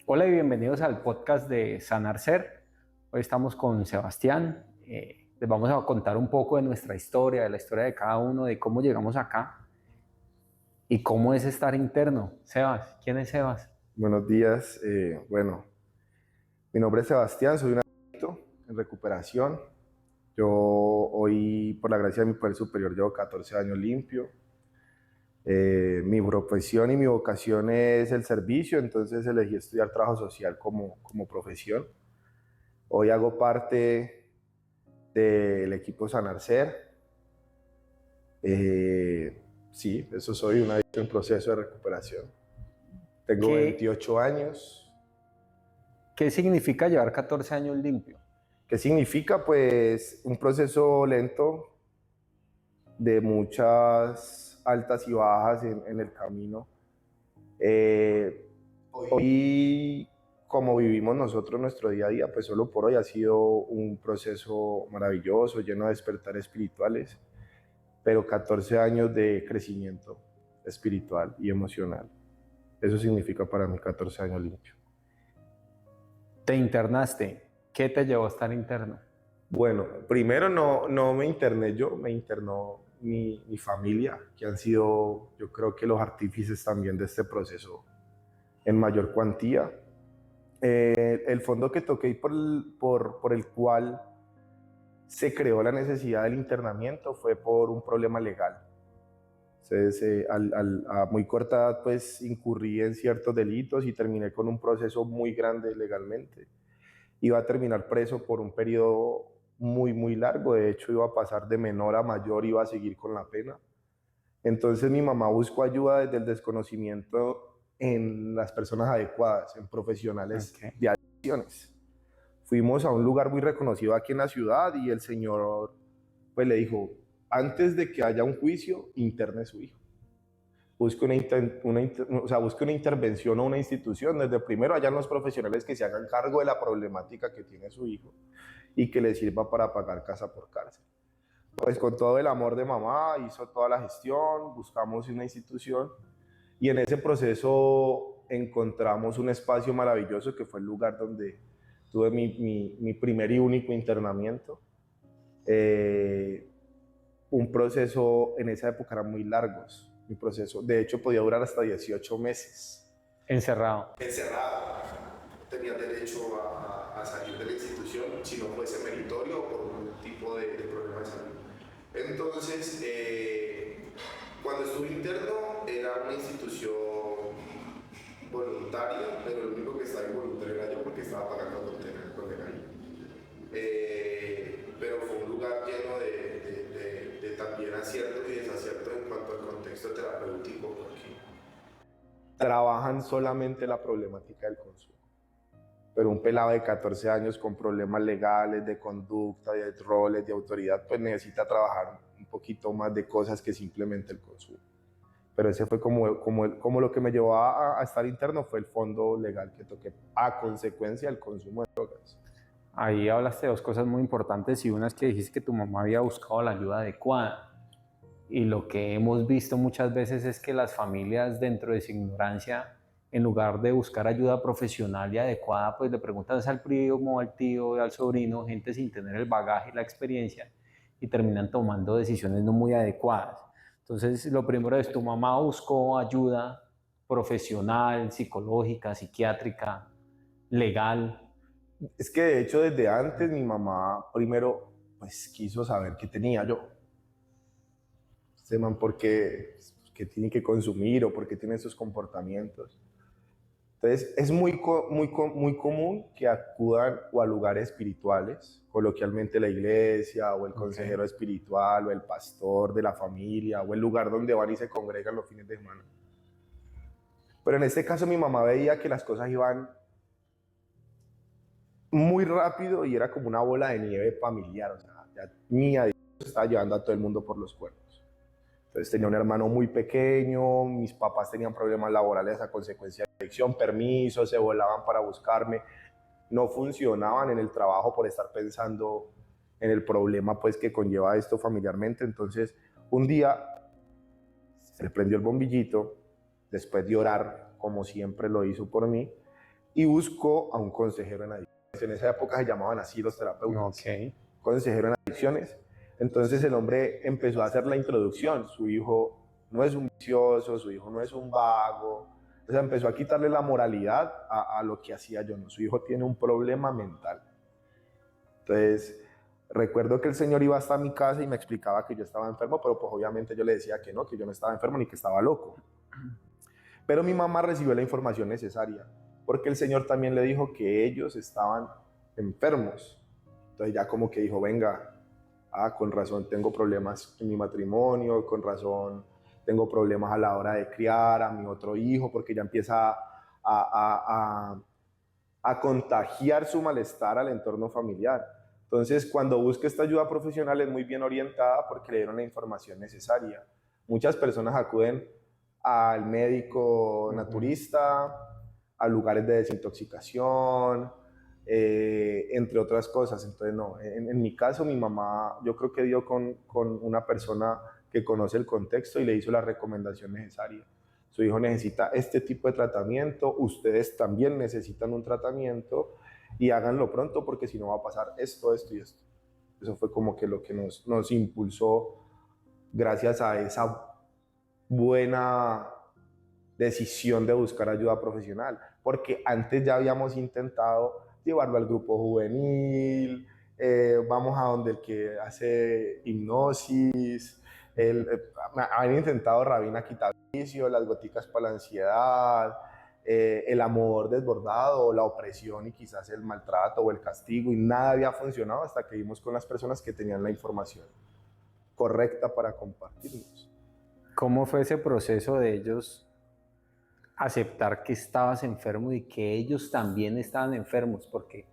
Hola y bienvenidos al podcast de Sanar Ser. Hoy estamos con Sebastián. Les vamos a contar un poco de nuestra historia, de la historia de cada uno, de cómo llegamos acá y cómo es estar interno. Sebas, ¿quién es Sebas? Buenos días. Mi nombre es Sebastián, soy un adicto en recuperación. Yo hoy, por la gracia de mi Poder Superior, llevo 14 años limpio. Mi profesión y mi vocación es el servicio, entonces elegí estudiar trabajo social como profesión. Hoy hago parte del equipo Sanarcer. Sí, eso soy, un adicto en proceso de recuperación. Tengo ¿Qué, 28 años. qué significa llevar 14 años limpio? ¿Qué significa? Pues un proceso lento de muchas altas y bajas en el camino. Hoy, como vivimos nosotros nuestro día a día, pues solo por hoy ha sido un proceso maravilloso, lleno de despertar espirituales, pero 14 años de crecimiento espiritual y emocional. Eso significa para mí 14 años limpio. Te internaste. ¿Qué te llevó a estar interno? Bueno, primero no me interné yo, me internó mi familia, que han sido, yo creo que los artífices también de este proceso en mayor cuantía. El fondo que toqué y por el cual se creó la necesidad del internamiento fue por un problema legal. Entonces, a muy corta edad, pues incurrí en ciertos delitos y terminé con un proceso muy grande legalmente. Iba a terminar preso por un periodo muy largo, de hecho iba a pasar de menor a mayor, iba a seguir con la pena. Entonces mi mamá buscó ayuda desde el desconocimiento en las personas adecuadas, en profesionales Okay. de adicciones. Fuimos a un lugar muy reconocido aquí en la ciudad y el señor pues le dijo, antes de que haya un juicio, interne a su hijo. Busque una intervención o una institución, desde primero hayan los profesionales que se hagan cargo de la problemática que tiene su hijo y que le sirva para pagar casa por cárcel. Pues con todo el amor de mamá hizo toda la gestión, buscamos una institución y en ese proceso encontramos un espacio maravilloso que fue el lugar donde tuve mi primer y único internamiento. Eh, un proceso en esa época eran muy largos. Mi proceso, de hecho, podía durar hasta 18 meses. Encerrado. Encerrado. Tenía derecho a salir de la institución si no fuese meritorio o por un tipo de problema de salud. Entonces, cuando estuve interno, era una institución voluntaria, pero el único que estaba involuntario era yo porque estaba pagando condena ahí. Pero fue un lugar lleno de también aciertos y desaciertos en cuanto al contexto terapéutico, porque trabajan solamente la problemática del consumo. Pero un pelado de 14 años con problemas legales, de conducta, de roles, de autoridad, pues necesita trabajar un poquito más de cosas que simplemente el consumo. Pero ese fue como lo que me llevó a estar interno, fue el fondo legal que toqué a consecuencia del consumo de drogas. Ahí hablaste de dos cosas muy importantes y una es que dijiste que tu mamá había buscado la ayuda adecuada. Y lo que hemos visto muchas veces es que las familias, dentro de su ignorancia, en lugar de buscar ayuda profesional y adecuada, pues le preguntas al primo, al tío, al sobrino, gente sin tener el bagaje y la experiencia, y terminan tomando decisiones no muy adecuadas. Entonces, lo primero es, tu mamá buscó ayuda profesional, psicológica, psiquiátrica, legal. Es que de hecho desde antes mi mamá primero pues quiso saber qué tenía yo. Este man, ¿por qué tiene que consumir o por qué tiene esos comportamientos? Entonces, es muy común que acudan o a lugares espirituales, coloquialmente la iglesia o el Okay. consejero espiritual o el pastor de la familia o el lugar donde van y se congregan los fines de semana. Pero en este caso mi mamá veía que las cosas iban muy rápido y era como una bola de nieve familiar, o sea, ya mi adicción estaba llevando a todo el mundo por los cuernos. Entonces tenía un hermano muy pequeño, mis papás tenían problemas laborales a consecuencia de adicción, permisos, se volaban para buscarme, no funcionaban en el trabajo por estar pensando en el problema pues que conlleva esto familiarmente. Entonces un día se le prendió el bombillito, después de orar como siempre lo hizo por mí, y buscó a un consejero en adicciones. En esa época se llamaban así los terapeutas, Ok. consejero en adicciones. Entonces el hombre empezó a hacer la introducción. Su hijo no es un vicioso, su hijo no es un vago. O sea, empezó a quitarle la moralidad a lo que hacía yo. ¿No? Su hijo tiene un problema mental. Entonces, recuerdo que el señor iba hasta mi casa y me explicaba que yo estaba enfermo, pero pues obviamente yo le decía que yo no estaba enfermo ni que estaba loco. Pero mi mamá recibió la información necesaria, porque el señor también le dijo que ellos estaban enfermos. Entonces ya como que dijo, venga, con razón tengo problemas en mi matrimonio, con razón tengo problemas a la hora de criar a mi otro hijo, porque ya empieza a contagiar su malestar al entorno familiar. Entonces, cuando busca esta ayuda profesional es muy bien orientada porque le dieron la información necesaria. Muchas personas acuden al médico naturista, a lugares de desintoxicación, entre otras cosas. Entonces, no, en mi caso, mi mamá, yo creo que dio con una persona que conoce el contexto y le hizo la recomendación necesaria. Su hijo necesita este tipo de tratamiento, ustedes también necesitan un tratamiento y háganlo pronto porque si no va a pasar esto, esto y esto. Eso fue como que lo que nos impulsó gracias a esa buena decisión de buscar ayuda profesional, porque antes ya habíamos intentado llevarlo al grupo juvenil, vamos a donde el que hace hipnosis, han intentado Rabina Quitavicio, las goticas para la ansiedad, el amor desbordado, la opresión y quizás el maltrato o el castigo, y nada había funcionado hasta que vimos con las personas que tenían la información correcta para compartirnos. ¿Cómo fue ese proceso de ellos aceptar que estabas enfermo y que ellos también estaban enfermos? Porque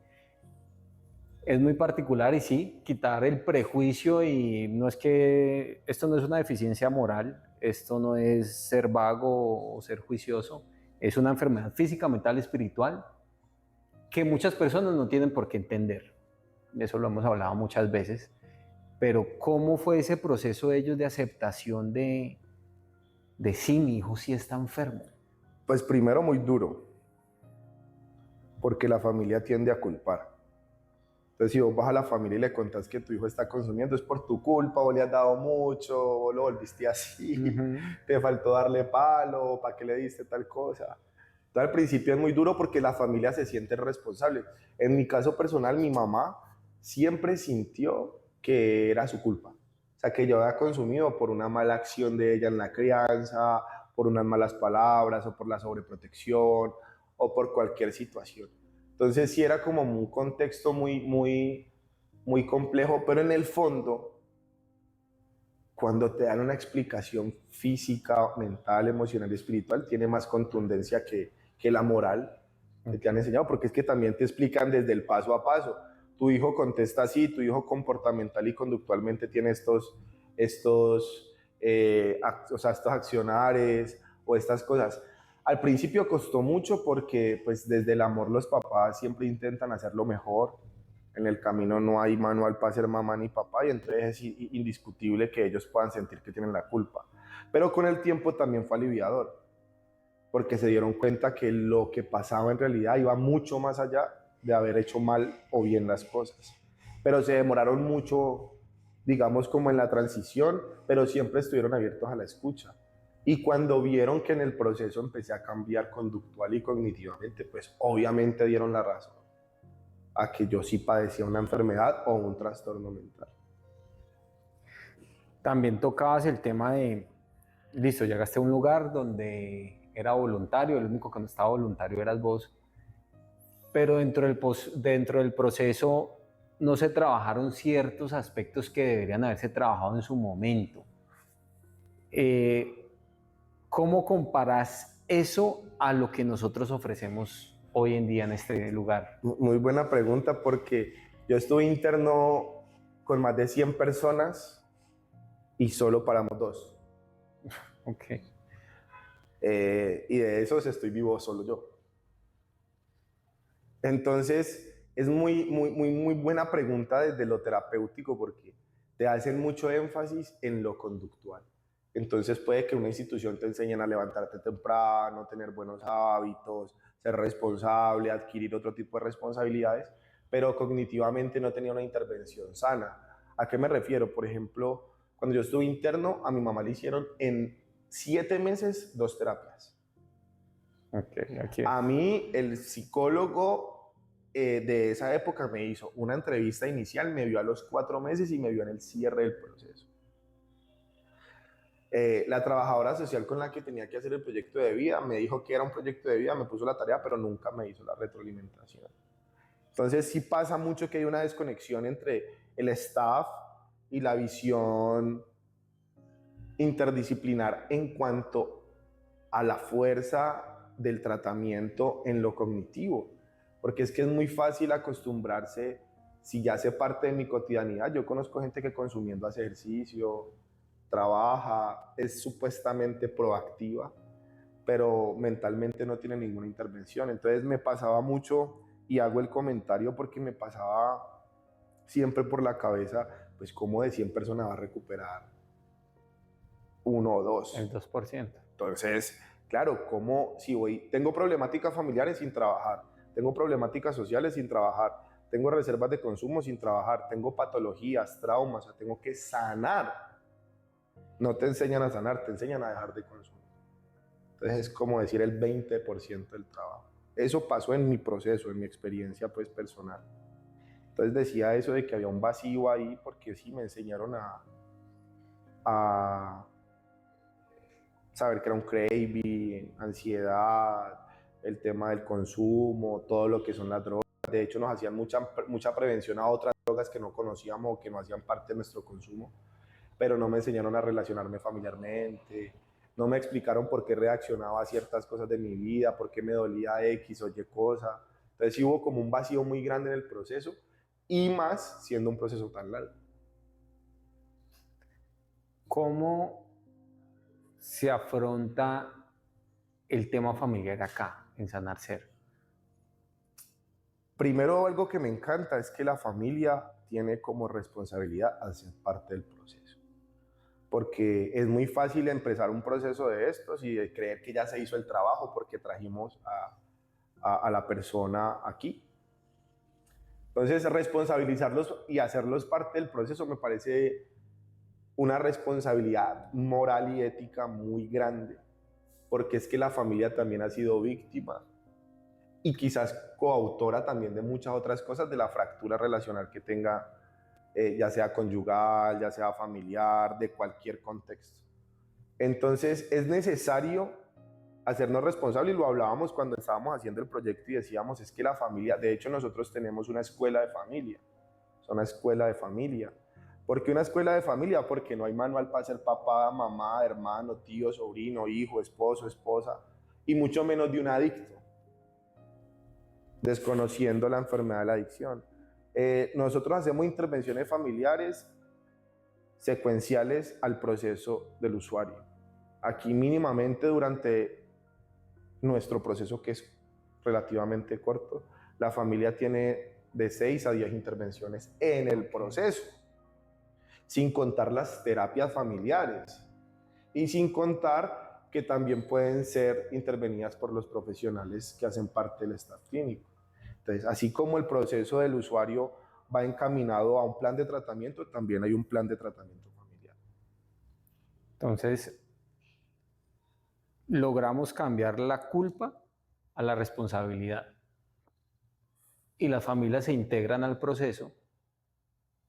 es muy particular y sí, quitar el prejuicio y no es que esto no es una deficiencia moral, esto no es ser vago o ser juicioso, es una enfermedad física, mental, espiritual que muchas personas no tienen por qué entender. Eso lo hemos hablado muchas veces, pero ¿cómo fue ese proceso de ellos de aceptación de sí, mi hijo sí está enfermo? Pues primero muy duro, porque la familia tiende a culpar. Entonces, si vos vas a la familia y le contás que tu hijo está consumiendo, es por tu culpa, vos le has dado mucho, vos lo volviste así, te faltó darle palo, ¿para qué le diste tal cosa? Entonces, al principio es muy duro porque la familia se siente responsable. En mi caso personal, mi mamá siempre sintió que era su culpa. O sea, que yo había consumido por una mala acción de ella en la crianza, por unas malas palabras, o por la sobreprotección, o por cualquier situación. Entonces sí era como un contexto muy complejo, pero en el fondo, cuando te dan una explicación física, mental, emocional y espiritual, tiene más contundencia que la moral que te han enseñado, porque es que también te explican desde el paso a paso. Tu hijo contesta así, tu hijo comportamental y conductualmente tiene o sea, estos accionares o estas cosas. Al principio costó mucho porque pues desde el amor los papás siempre intentan hacerlo mejor. En el camino no hay manual para ser mamá ni papá y entonces es indiscutible que ellos puedan sentir que tienen la culpa. Pero con el tiempo también fue aliviador porque se dieron cuenta que lo que pasaba en realidad iba mucho más allá de haber hecho mal o bien las cosas. Pero se demoraron mucho, digamos, como en la transición, pero siempre estuvieron abiertos a la escucha. Y cuando vieron que en el proceso empecé a cambiar conductual y cognitivamente, pues obviamente dieron la razón a que yo sí padecía una enfermedad o un trastorno mental. También tocabas el tema de, listo, llegaste a un lugar donde era voluntario, el único que no estaba voluntario eras vos, pero dentro del proceso no se trabajaron ciertos aspectos que deberían haberse trabajado en su momento. ¿Cómo comparás eso a lo que nosotros ofrecemos hoy en día en este lugar? Muy buena pregunta porque yo estuve interno con más de 100 personas y solo paramos 2. Ok. Y de esos estoy vivo solo yo. Entonces, es muy buena pregunta desde lo terapéutico porque te hacen mucho énfasis en lo conductual. Entonces puede que una institución te enseñen a levantarte temprano, tener buenos hábitos, ser responsable, adquirir otro tipo de responsabilidades, pero cognitivamente no tenía una intervención sana. ¿A qué me refiero? Por ejemplo, cuando yo estuve interno, a mi mamá le hicieron en 7 meses 2 terapias. Okay, aquí. A mí el psicólogo de esa época me hizo una entrevista inicial, me vio a los 4 meses y me vio en el cierre del proceso. La trabajadora social con la que tenía que hacer el proyecto de vida me dijo que era un proyecto de vida, me puso la tarea, pero nunca me hizo la retroalimentación. Entonces sí pasa mucho que hay una desconexión entre el staff y la visión interdisciplinar en cuanto a la fuerza del tratamiento en lo cognitivo, porque es que es muy fácil acostumbrarse, si ya hace parte de mi cotidianidad. Yo conozco gente que consumiendo hace ejercicio, trabaja, es supuestamente proactiva, pero mentalmente no tiene ninguna intervención. Entonces me pasaba mucho, y hago el comentario porque me pasaba siempre por la cabeza, pues cómo de 100 personas va a recuperar uno o dos. El 2%. Entonces, claro, como si voy, tengo problemáticas familiares sin trabajar, tengo problemáticas sociales sin trabajar, tengo reservas de consumo sin trabajar, tengo patologías, traumas, o sea, tengo que sanar. No te enseñan a sanar, te enseñan a dejar de consumir. Entonces es como decir el 20% del trabajo. Eso pasó en mi proceso, en mi experiencia pues personal. Entonces decía eso de que había un vacío ahí porque sí me enseñaron a saber que era un craving, ansiedad, el tema del consumo, todo lo que son las drogas. De hecho nos hacían mucha prevención a otras drogas que no conocíamos o que no hacían parte de nuestro consumo, pero no me enseñaron a relacionarme familiarmente, no me explicaron por qué reaccionaba a ciertas cosas de mi vida, por qué me dolía X o Y cosa. Entonces sí hubo como un vacío muy grande en el proceso, y más siendo un proceso tan largo. ¿Cómo se afronta el tema familiar acá, en Sanar Ser? Primero, algo que me encanta es que la familia tiene como responsabilidad hacer parte del proceso, porque es muy fácil empezar un proceso de estos y de creer que ya se hizo el trabajo porque trajimos a la persona aquí. Entonces, responsabilizarlos y hacerlos parte del proceso me parece una responsabilidad moral y ética muy grande, porque es que la familia también ha sido víctima y quizás coautora también de muchas otras cosas de la fractura relacional que tenga, ya sea conyugal, ya sea familiar, de cualquier contexto. Entonces es necesario hacernos responsables, y lo hablábamos cuando estábamos haciendo el proyecto y decíamos, es que la familia, de hecho nosotros tenemos una escuela de familia, es una escuela de familia. ¿Por qué una escuela de familia? Porque no hay manual para ser papá, mamá, hermano, tío, sobrino, hijo, esposo, esposa, y mucho menos de un adicto, desconociendo la enfermedad de la adicción. Nosotros hacemos intervenciones familiares secuenciales al proceso del usuario. Aquí mínimamente durante nuestro proceso, que es relativamente corto, la familia tiene de 6 a 10 intervenciones en el proceso, sin contar las terapias familiares y sin contar que también pueden ser intervenidas por los profesionales que hacen parte del staff clínico. Entonces, así como el proceso del usuario va encaminado a un plan de tratamiento, también hay un plan de tratamiento familiar. Entonces, logramos cambiar la culpa a la responsabilidad y las familias se integran al proceso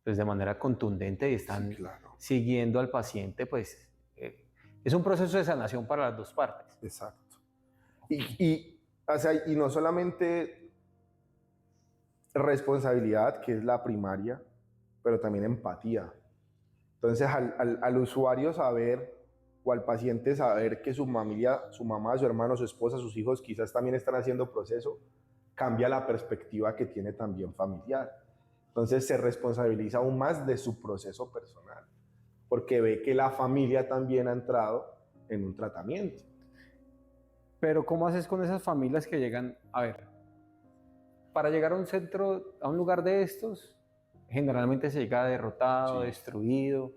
pues de manera contundente y Sí, están claro. siguiendo al paciente, pues es un proceso de sanación para las dos partes. Exacto. O sea, y no solamente responsabilidad, que es la primaria, pero también empatía. Entonces, al usuario saber, o al paciente saber que su familia, su mamá, su hermano, su esposa, sus hijos quizás también están haciendo proceso, cambia la perspectiva que tiene también familiar. Entonces se responsabiliza aún más de su proceso personal, porque ve que la familia también ha entrado en un tratamiento. Pero ¿cómo haces con esas familias que llegan, a ver, para llegar a un centro, a un lugar de estos, generalmente se llega derrotado, Sí. destruido,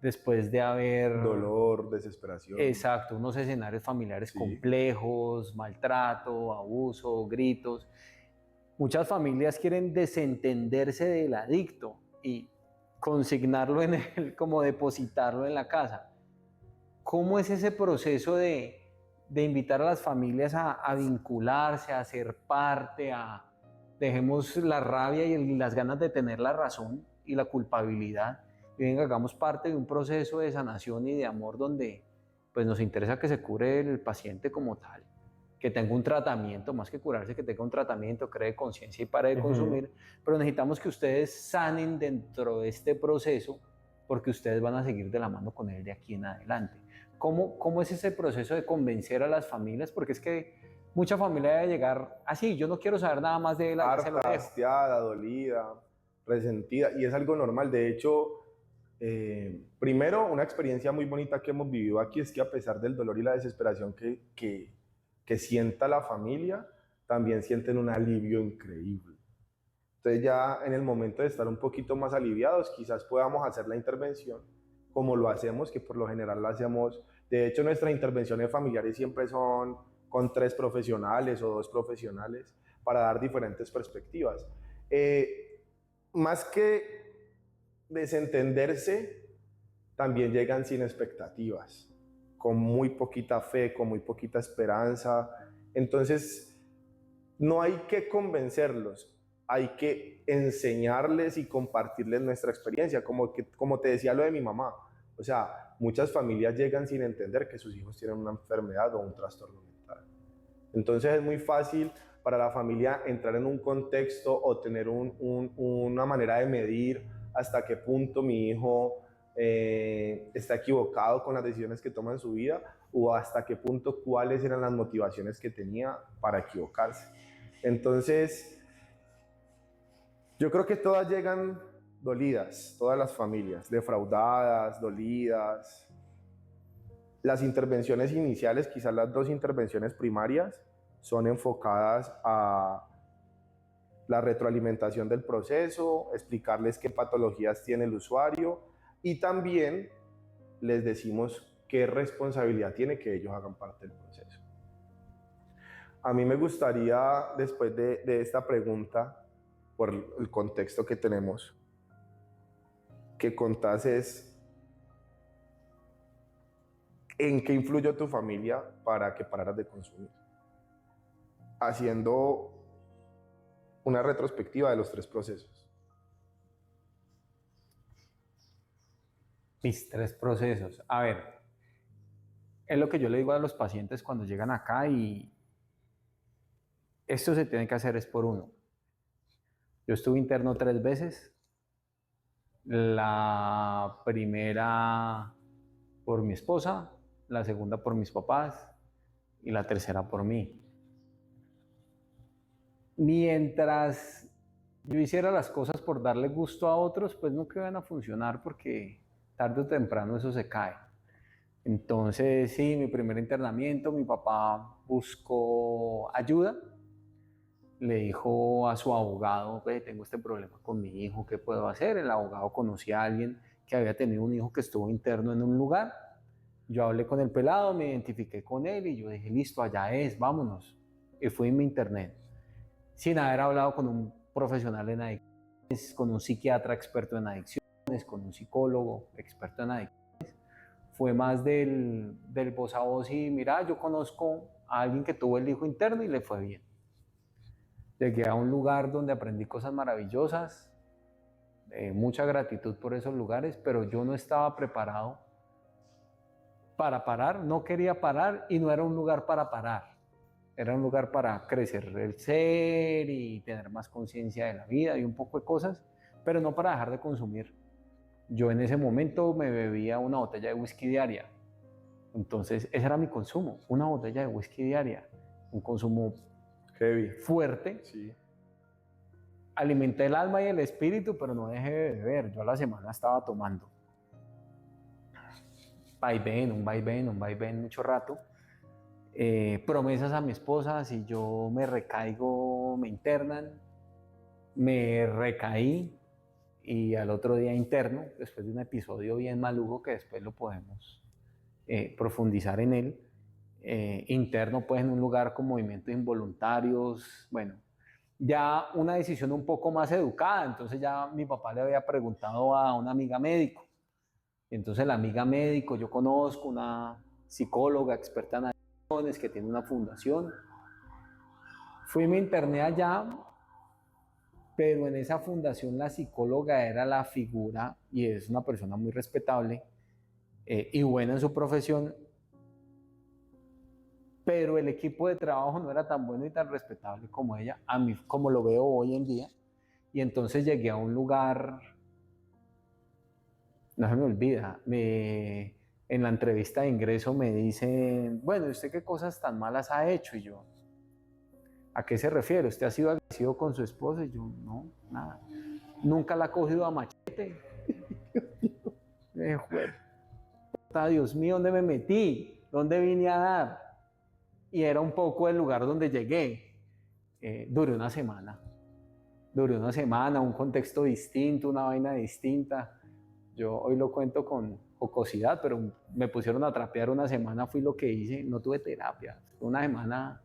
después de haber... Dolor, desesperación. Exacto, unos escenarios familiares Sí. complejos, maltrato, abuso, gritos. Muchas familias quieren desentenderse del adicto y consignarlo en él, como depositarlo en la casa. ¿Cómo es ese proceso de invitar a las familias a vincularse, a ser parte, a dejemos la rabia y las ganas de tener la razón y la culpabilidad y venga, hagamos parte de un proceso de sanación y de amor donde pues nos interesa que se cure el paciente como tal, que tenga un tratamiento, más que curarse, que tenga un tratamiento, cree conciencia y pare de consumir, pero necesitamos que ustedes sanen dentro de este proceso porque ustedes van a seguir de la mano con él de aquí en adelante. ¿Cómo es ese proceso de convencer a las familias? Porque es que mucha familia debe llegar así, yo no quiero saber nada más de él, se lo Harta, dejo. hastiada, dolida, resentida, y es algo normal. De hecho, primero, una experiencia muy bonita que hemos vivido aquí es que a pesar del dolor y la desesperación que sienta la familia, también sienten un alivio increíble. Entonces ya en el momento de estar un poquito más aliviados, quizás podamos hacer la intervención como lo hacemos, que por lo general la hacemos. De hecho, nuestras intervenciones familiares siempre son con 3 profesionales o 2 profesionales para dar diferentes perspectivas. Más que desentenderse, también llegan sin expectativas, con muy poquita fe, con muy poquita esperanza. Entonces, no hay que convencerlos, hay que enseñarles y compartirles nuestra experiencia, como te decía lo de mi mamá. O sea, muchas familias llegan sin entender que sus hijos tienen una enfermedad o un trastorno mental. Entonces es muy fácil para la familia entrar en un contexto o tener una manera de medir hasta qué punto mi hijo está equivocado con las decisiones que toma en su vida o hasta qué punto cuáles eran las motivaciones que tenía para equivocarse. Entonces, yo creo que todas llegan dolidas, todas las familias, defraudadas, dolidas. Las intervenciones iniciales, quizás las 2 intervenciones primarias, son enfocadas a la retroalimentación del proceso, explicarles qué patologías tiene el usuario y también les decimos qué responsabilidad tiene que ellos hagan parte del proceso. A mí me gustaría, después de esta pregunta, por el contexto que tenemos, que contases en qué influyó tu familia para que pararas de consumir, haciendo una retrospectiva de los 3 procesos. Mis 3 procesos. A ver, es lo que yo le digo a los pacientes cuando llegan acá y esto se tiene que hacer es por uno. Yo estuve interno 3 veces. La primera por mi esposa, la segunda por mis papás y la tercera por mí. Mientras yo hiciera las cosas por darle gusto a otros, pues nunca iban a funcionar porque tarde o temprano eso se cae. Entonces, sí, mi primer internamiento, mi papá buscó ayuda, le dijo a su abogado, tengo este problema con mi hijo, ¿qué puedo hacer? El abogado conocía a alguien que había tenido un hijo que estuvo interno en un lugar. Yo hablé con el pelado, me identifiqué con él y yo dije, listo, allá es, vámonos. Y fui en mi internet, sin haber hablado con un profesional en adicciones, con un psiquiatra experto en adicciones, con un psicólogo experto en adicciones. Fue más del voz a voz y mira, yo conozco a alguien que tuvo el hijo interno y le fue bien. Llegué a un lugar donde aprendí cosas maravillosas, mucha gratitud por esos lugares, pero yo no estaba preparado para parar, no quería parar y no era un lugar para parar. Era un lugar para crecer el ser y tener más conciencia de la vida y un poco de cosas, pero no para dejar de consumir. Yo en ese momento me bebía una botella de whisky diaria. Entonces, ese era mi consumo, una botella de whisky diaria. Un consumo Heavy. fuerte. Sí. Alimenté el alma y el espíritu, pero no dejé de beber. Yo a la semana estaba tomando. Un vaivén, mucho rato. Promesas a mi esposa, si yo me recaigo, me internan. Me recaí y al otro día interno, después de un episodio bien maluco que después lo podemos profundizar en él. Interno pues en un lugar con movimientos involuntarios, bueno, ya una decisión un poco más educada. Entonces ya mi papá le había preguntado a una amiga médico, entonces la amiga médico, yo conozco una psicóloga experta en adicciones que tiene una fundación, fui, me interné allá, pero en esa fundación la psicóloga era la figura, y es una persona muy respetable y buena en su profesión, pero el equipo de trabajo no era tan bueno y tan respetable como ella, a mí, como lo veo hoy en día. Y entonces llegué a un lugar, no se me olvida, en la entrevista de ingreso me dicen, bueno, ¿usted qué cosas tan malas ha hecho? Y yo, ¿a qué se refiere? ¿Usted ha sido agresivo con su esposa? Y yo, no, nada. ¿Nunca la ha cogido a machete? Dios mío, ¿dónde me metí? ¿Dónde vine a dar? Y era un poco el lugar donde llegué. Duré una semana. Un contexto distinto, una vaina distinta. Yo hoy lo cuento con jocosidad, pero me pusieron a trapear una semana, fui lo que hice, no tuve terapia. Una semana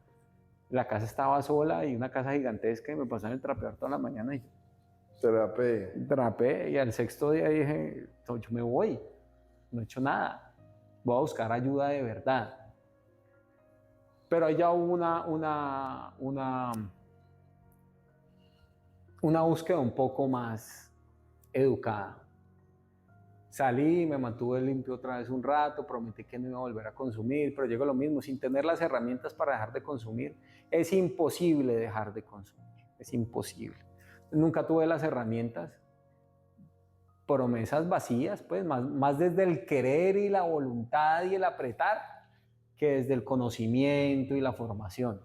la casa estaba sola y una casa gigantesca y me pasaron el trapear toda la mañana y trapeé, y al sexto día dije, no, yo me voy, no he hecho nada, voy a buscar ayuda de verdad. Pero allá hubo una búsqueda un poco más educada. Salí, me mantuve limpio otra vez un rato, prometí que no iba a volver a consumir, pero llegó lo mismo, sin tener las herramientas para dejar de consumir, es imposible dejar de consumir, es imposible. Nunca tuve las herramientas, promesas vacías, pues más desde el querer y la voluntad y el apretar, que desde el conocimiento y la formación.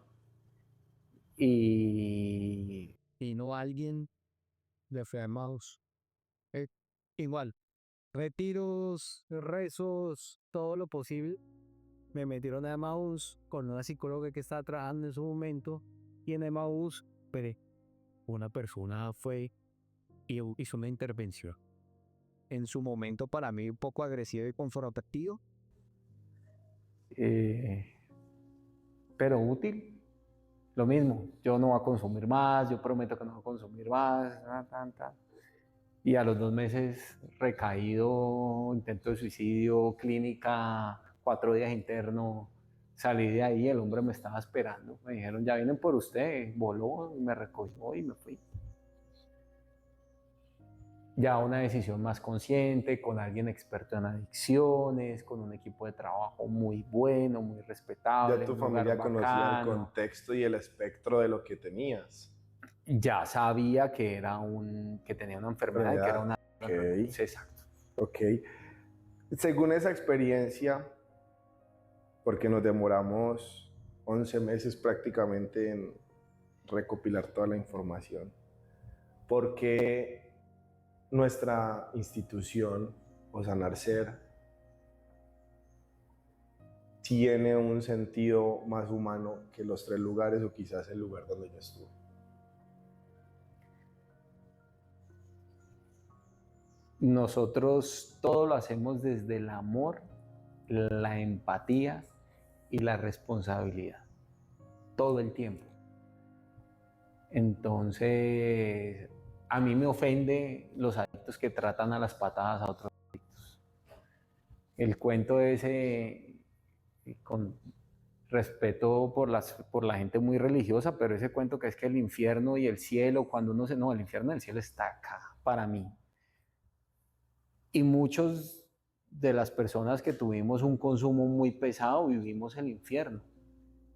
Y no alguien de Maus. Igual, retiros, rezos, todo lo posible. Me metieron a Maus con una psicóloga que estaba trabajando en su momento. Y en Maus, una persona fue y hizo una intervención. En su momento, para mí, un poco agresivo y confrontativo. Pero útil. Lo mismo, yo no voy a consumir más, yo prometo que no voy a consumir más, y a los 2 meses recaído, intento de suicidio, clínica, 4 días interno, salí de ahí, el hombre me estaba esperando, me dijeron, ya vienen por usted, voló, me recogió y me fui. Ya una decisión más consciente, con alguien experto en adicciones, con un equipo de trabajo muy bueno, muy respetable. Ya tu familia conocía el contexto y el espectro de lo que tenías. Ya sabía que que tenía una enfermedad, que era una... Okay. Sí, exacto. Ok. Según esa experiencia, porque nos demoramos 11 meses prácticamente en recopilar toda la información, porque nuestra institución, o Sanar Ser, tiene un sentido más humano que los 3 lugares o quizás el lugar donde yo estuve. Nosotros todo lo hacemos desde el amor, la empatía y la responsabilidad, todo el tiempo. Entonces, a mí me ofende los adictos que tratan a las patadas a otros adictos. El cuento ese, con respeto por la gente muy religiosa, pero ese cuento que es que el infierno y el cielo, cuando uno se... No, el infierno y el cielo está acá, para mí. Y muchos de las personas que tuvimos un consumo muy pesado vivimos el infierno.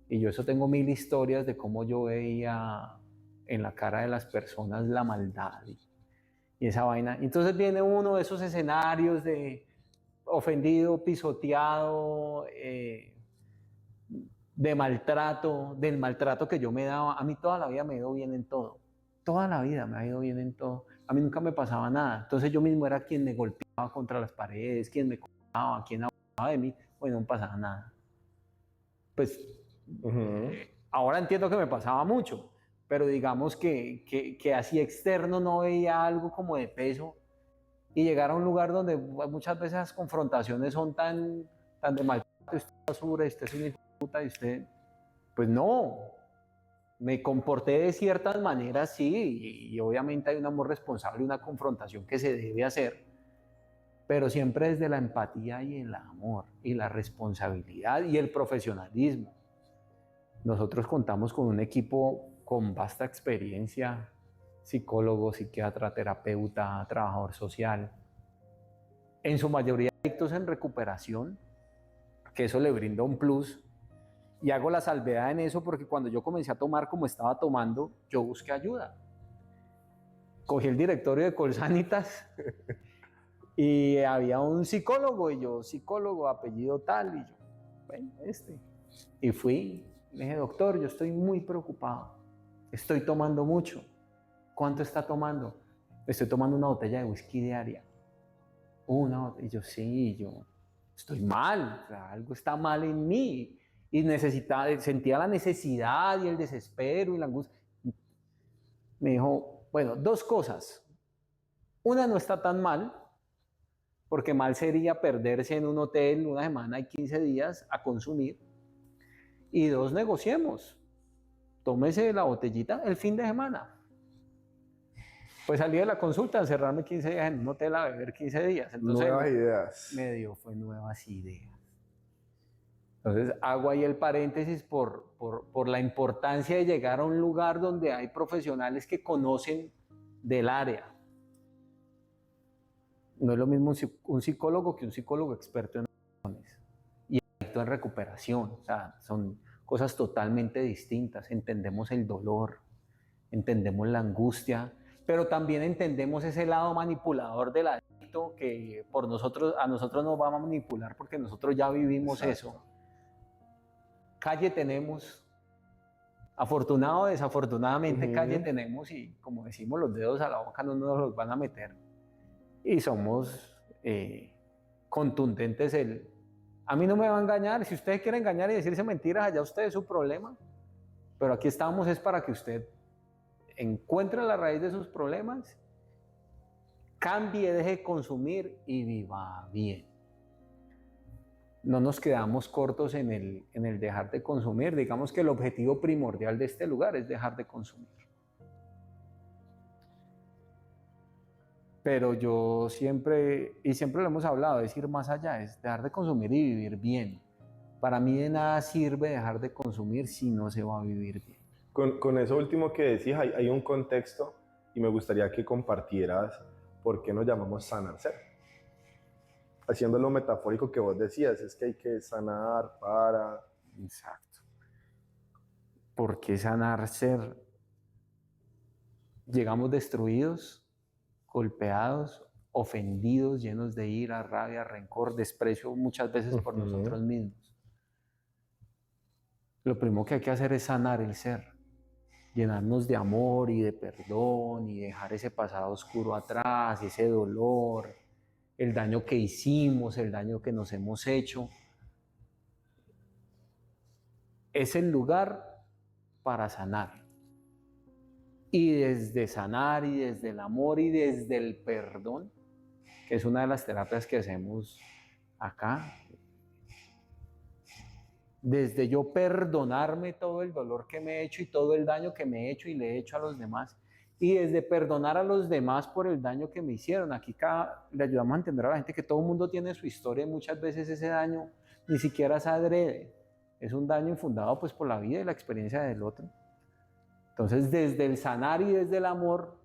Y yo eso tengo 1000 historias de cómo yo veía en la cara de las personas la maldad y esa vaina. Entonces viene uno de esos escenarios de ofendido, pisoteado, de maltrato, del maltrato que yo me daba. A mí toda la vida me ha ido bien en todo. Toda la vida me ha ido bien en todo. A mí nunca me pasaba nada. Entonces yo mismo era quien me golpeaba contra las paredes, quien me contaba, quien hablaba de mí. Bueno, no pasaba nada. Pues ahora entiendo que me pasaba mucho, pero digamos que así externo no veía algo como de peso y llegar a un lugar donde muchas veces las confrontaciones son tan de mal, usted es basura, usted es un hijo de puta y usted, pues no, me comporté de ciertas maneras, sí, y obviamente hay un amor responsable, una confrontación que se debe hacer, pero siempre desde la empatía y el amor y la responsabilidad y el profesionalismo. Nosotros contamos con un equipo con vasta experiencia, psicólogo, psiquiatra, terapeuta, trabajador social, en su mayoría adictos en recuperación, que eso le brinda un plus. Y hago la salvedad en eso porque cuando yo comencé a tomar como estaba tomando, yo busqué ayuda. Cogí el directorio de Colsanitas y había un psicólogo y yo, psicólogo, apellido tal, y yo, bueno, Y fui, le dije, doctor, yo estoy muy preocupado, estoy tomando mucho. ¿Cuánto está tomando? Estoy tomando una botella de whisky diaria. Una botella. Y yo, sí, yo estoy mal, o sea, algo está mal en mí. Y sentía la necesidad y el desespero y la angustia. Me dijo, bueno, dos cosas. Una, no está tan mal, porque mal sería perderse en un hotel una semana y 15 días a consumir. Y dos, negociemos. Tómese la botellita el fin de semana. Pues salí de la consulta a encerrarme 15 días en un hotel a beber 15 días. Entonces Nuevas ideas. me dio fue nuevas ideas. Entonces hago ahí el paréntesis por la importancia de llegar a un lugar donde hay profesionales que conocen del área. No es lo mismo un psicólogo que un psicólogo experto en adicciones y experto en recuperación. O sea, son cosas totalmente distintas. Entendemos el dolor, entendemos la angustia, pero también entendemos ese lado manipulador del adicto que a nosotros nos va a manipular porque nosotros ya vivimos eso. Calle tenemos, afortunado o desafortunadamente calle tenemos y como decimos los dedos a la boca no nos los van a meter y somos contundentes. A mí no me va a engañar, si usted quiere engañar y decirse mentiras, allá usted es su problema, pero aquí estamos es para que usted encuentre la raíz de sus problemas, cambie, deje de consumir y viva bien. No nos quedamos cortos en el dejar de consumir. Digamos que el objetivo primordial de este lugar es dejar de consumir. Pero yo siempre lo hemos hablado, es ir más allá, es dejar de consumir y vivir bien. Para mí de nada sirve dejar de consumir si no se va a vivir bien. Con eso último que decís, hay un contexto y me gustaría que compartieras por qué nos llamamos sanar ser. Haciendo lo metafórico que vos decías, es que hay que sanar para... Exacto. ¿Por qué sanar ser? Llegamos destruidos, golpeados, ofendidos, llenos de ira, rabia, rencor, desprecio muchas veces por nosotros mismos. Lo primero que hay que hacer es sanar el ser, llenarnos de amor y de perdón y dejar ese pasado oscuro atrás, ese dolor, el daño que hicimos, el daño que nos hemos hecho. Es el lugar para sanar. Y desde sanar y desde el amor y desde el perdón, que es una de las terapias que hacemos acá, desde yo perdonarme todo el dolor que me he hecho y todo el daño que me he hecho y le he hecho a los demás, y desde perdonar a los demás por el daño que me hicieron. Aquí le ayudamos a entender a la gente que todo el mundo tiene su historia y muchas veces ese daño ni siquiera es adrede, es un daño infundado pues por la vida y la experiencia del otro. Entonces desde el sanar y desde el amor,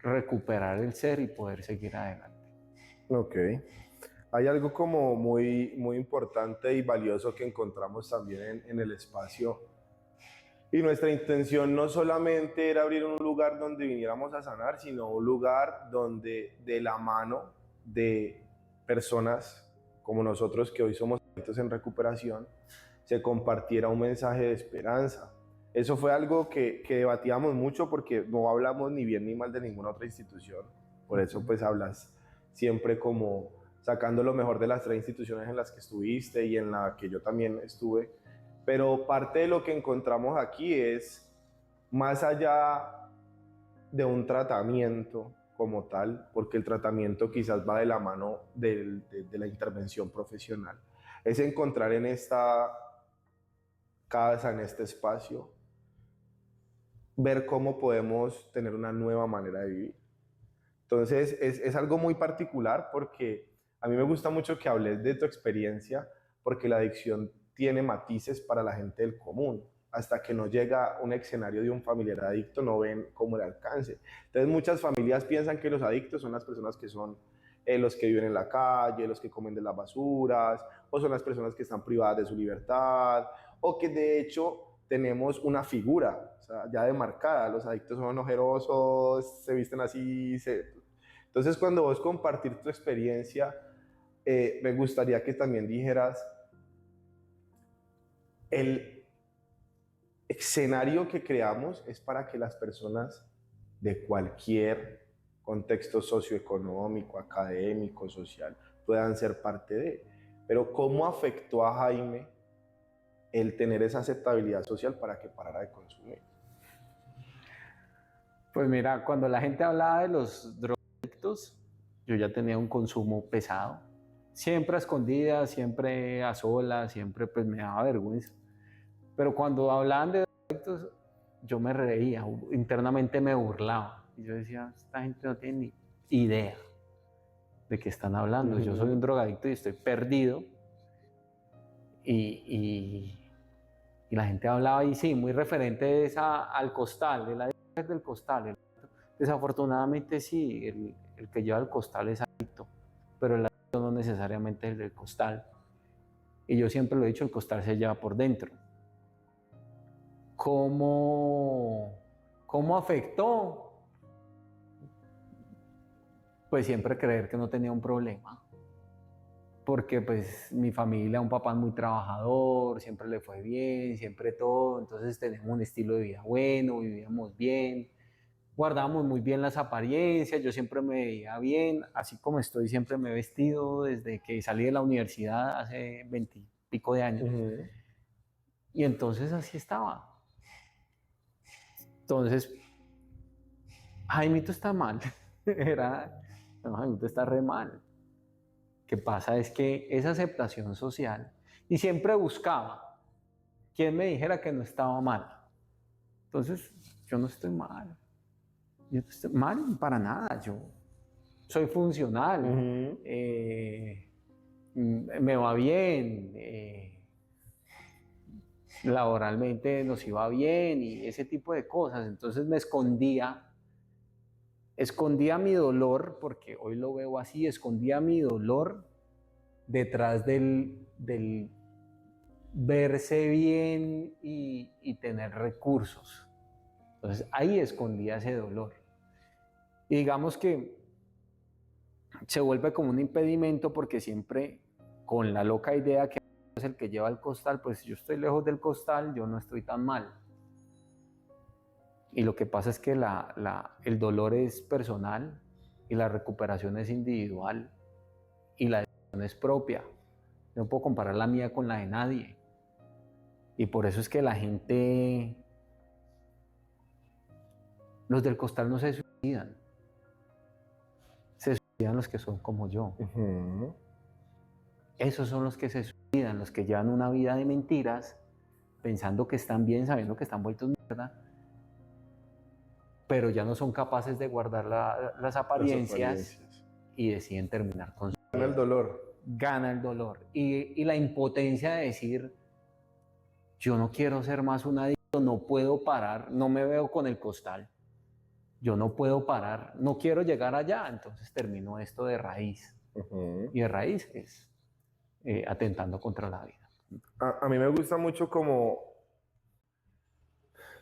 recuperar el ser y poder seguir adelante. Ok. Hay algo como muy, muy importante y valioso que encontramos también en el espacio. Y nuestra intención no solamente era abrir un lugar donde viniéramos a sanar, sino un lugar donde de la mano de personas como nosotros que hoy somos adictos en recuperación, se compartiera un mensaje de esperanza. Eso fue algo que debatíamos mucho porque no hablamos ni bien ni mal de ninguna otra institución. Por eso pues hablas siempre como sacando lo mejor de las tres instituciones en las que estuviste y en la que yo también estuve. Pero parte de lo que encontramos aquí es más allá de un tratamiento como tal, porque el tratamiento quizás va de la mano de la intervención profesional, es encontrar en esta casa, en este espacio, ver cómo podemos tener una nueva manera de vivir. Entonces, es algo muy particular porque a mí me gusta mucho que hables de tu experiencia, porque la adicción tiene matices para la gente del común. Hasta que no llega un escenario de un familiar adicto, no ven cómo el alcance. Entonces, muchas familias piensan que los adictos son las personas que son los que viven en la calle, los que comen de las basuras, o son las personas que están privadas de su libertad, o que de hecho tenemos una figura, o sea, ya demarcada. Los adictos son ojerosos, se visten así. Entonces, cuando vos compartir tu experiencia, me gustaría que también dijeras el escenario que creamos es para que las personas de cualquier contexto socioeconómico, académico, social, puedan ser parte de. Pero ¿cómo afectó a Jaime el tener esa aceptabilidad social para que parara de consumir? Pues mira, cuando la gente hablaba de los drogadictos, yo ya tenía un consumo pesado. Siempre a escondidas, siempre a solas, siempre pues me daba vergüenza. Pero cuando hablaban de drogadictos, yo me reía, internamente me burlaba. Y yo decía, esta gente no tiene ni idea de qué están hablando. Yo soy un drogadicto y estoy perdido. Y la gente hablaba y sí, muy referente al costal, de la del costal. Desafortunadamente sí, el que lleva el costal es adicto, pero el adicto no necesariamente es el del costal. Y yo siempre lo he dicho, el costal se lleva por dentro. ¿Cómo afectó? Pues siempre creer que no tenía un problema. Porque pues mi familia, un papá muy trabajador, siempre le fue bien, siempre todo, entonces tenemos un estilo de vida bueno, vivíamos bien, guardábamos muy bien las apariencias, yo siempre me veía bien, así como estoy, siempre me he vestido desde que salí de la universidad hace 20 y pico de años. Y entonces así estaba. Entonces, Jaimito está mal. No, Jaimito está re mal. ¿Qué pasa? Es que esa aceptación social, y siempre buscaba quien me dijera que no estaba mal. Entonces, yo no estoy mal. Yo no estoy mal para nada. Yo soy funcional. Me va bien. Laboralmente nos iba bien y ese tipo de cosas. Entonces me escondía mi dolor, porque hoy lo veo así, escondía mi dolor detrás del verse bien y tener recursos. Entonces ahí escondía ese dolor. Y digamos que se vuelve como un impedimento porque siempre con la loca idea que es el que lleva el costal, pues yo estoy lejos del costal, yo no estoy tan mal. Y lo que pasa es que el dolor es personal y la recuperación es individual y la decisión es propia. No puedo comparar la mía con la de nadie. Y por eso es que la gente, los del costal no se suicidan. Se suicidan los que son como yo. Esos son los que se suicidan, los que llevan una vida de mentiras, pensando que están bien, sabiendo que están vueltos mierda, pero ya no son capaces de guardar las apariencias y deciden terminar con su vida. Gana el dolor. Gana el dolor. Y la impotencia de decir, yo no quiero ser más un adicto, no puedo parar, no me veo con el costal, yo no puedo parar, no quiero llegar allá, entonces termino esto de raíz. Y de raíz es atentando contra la vida. A mí me gusta mucho como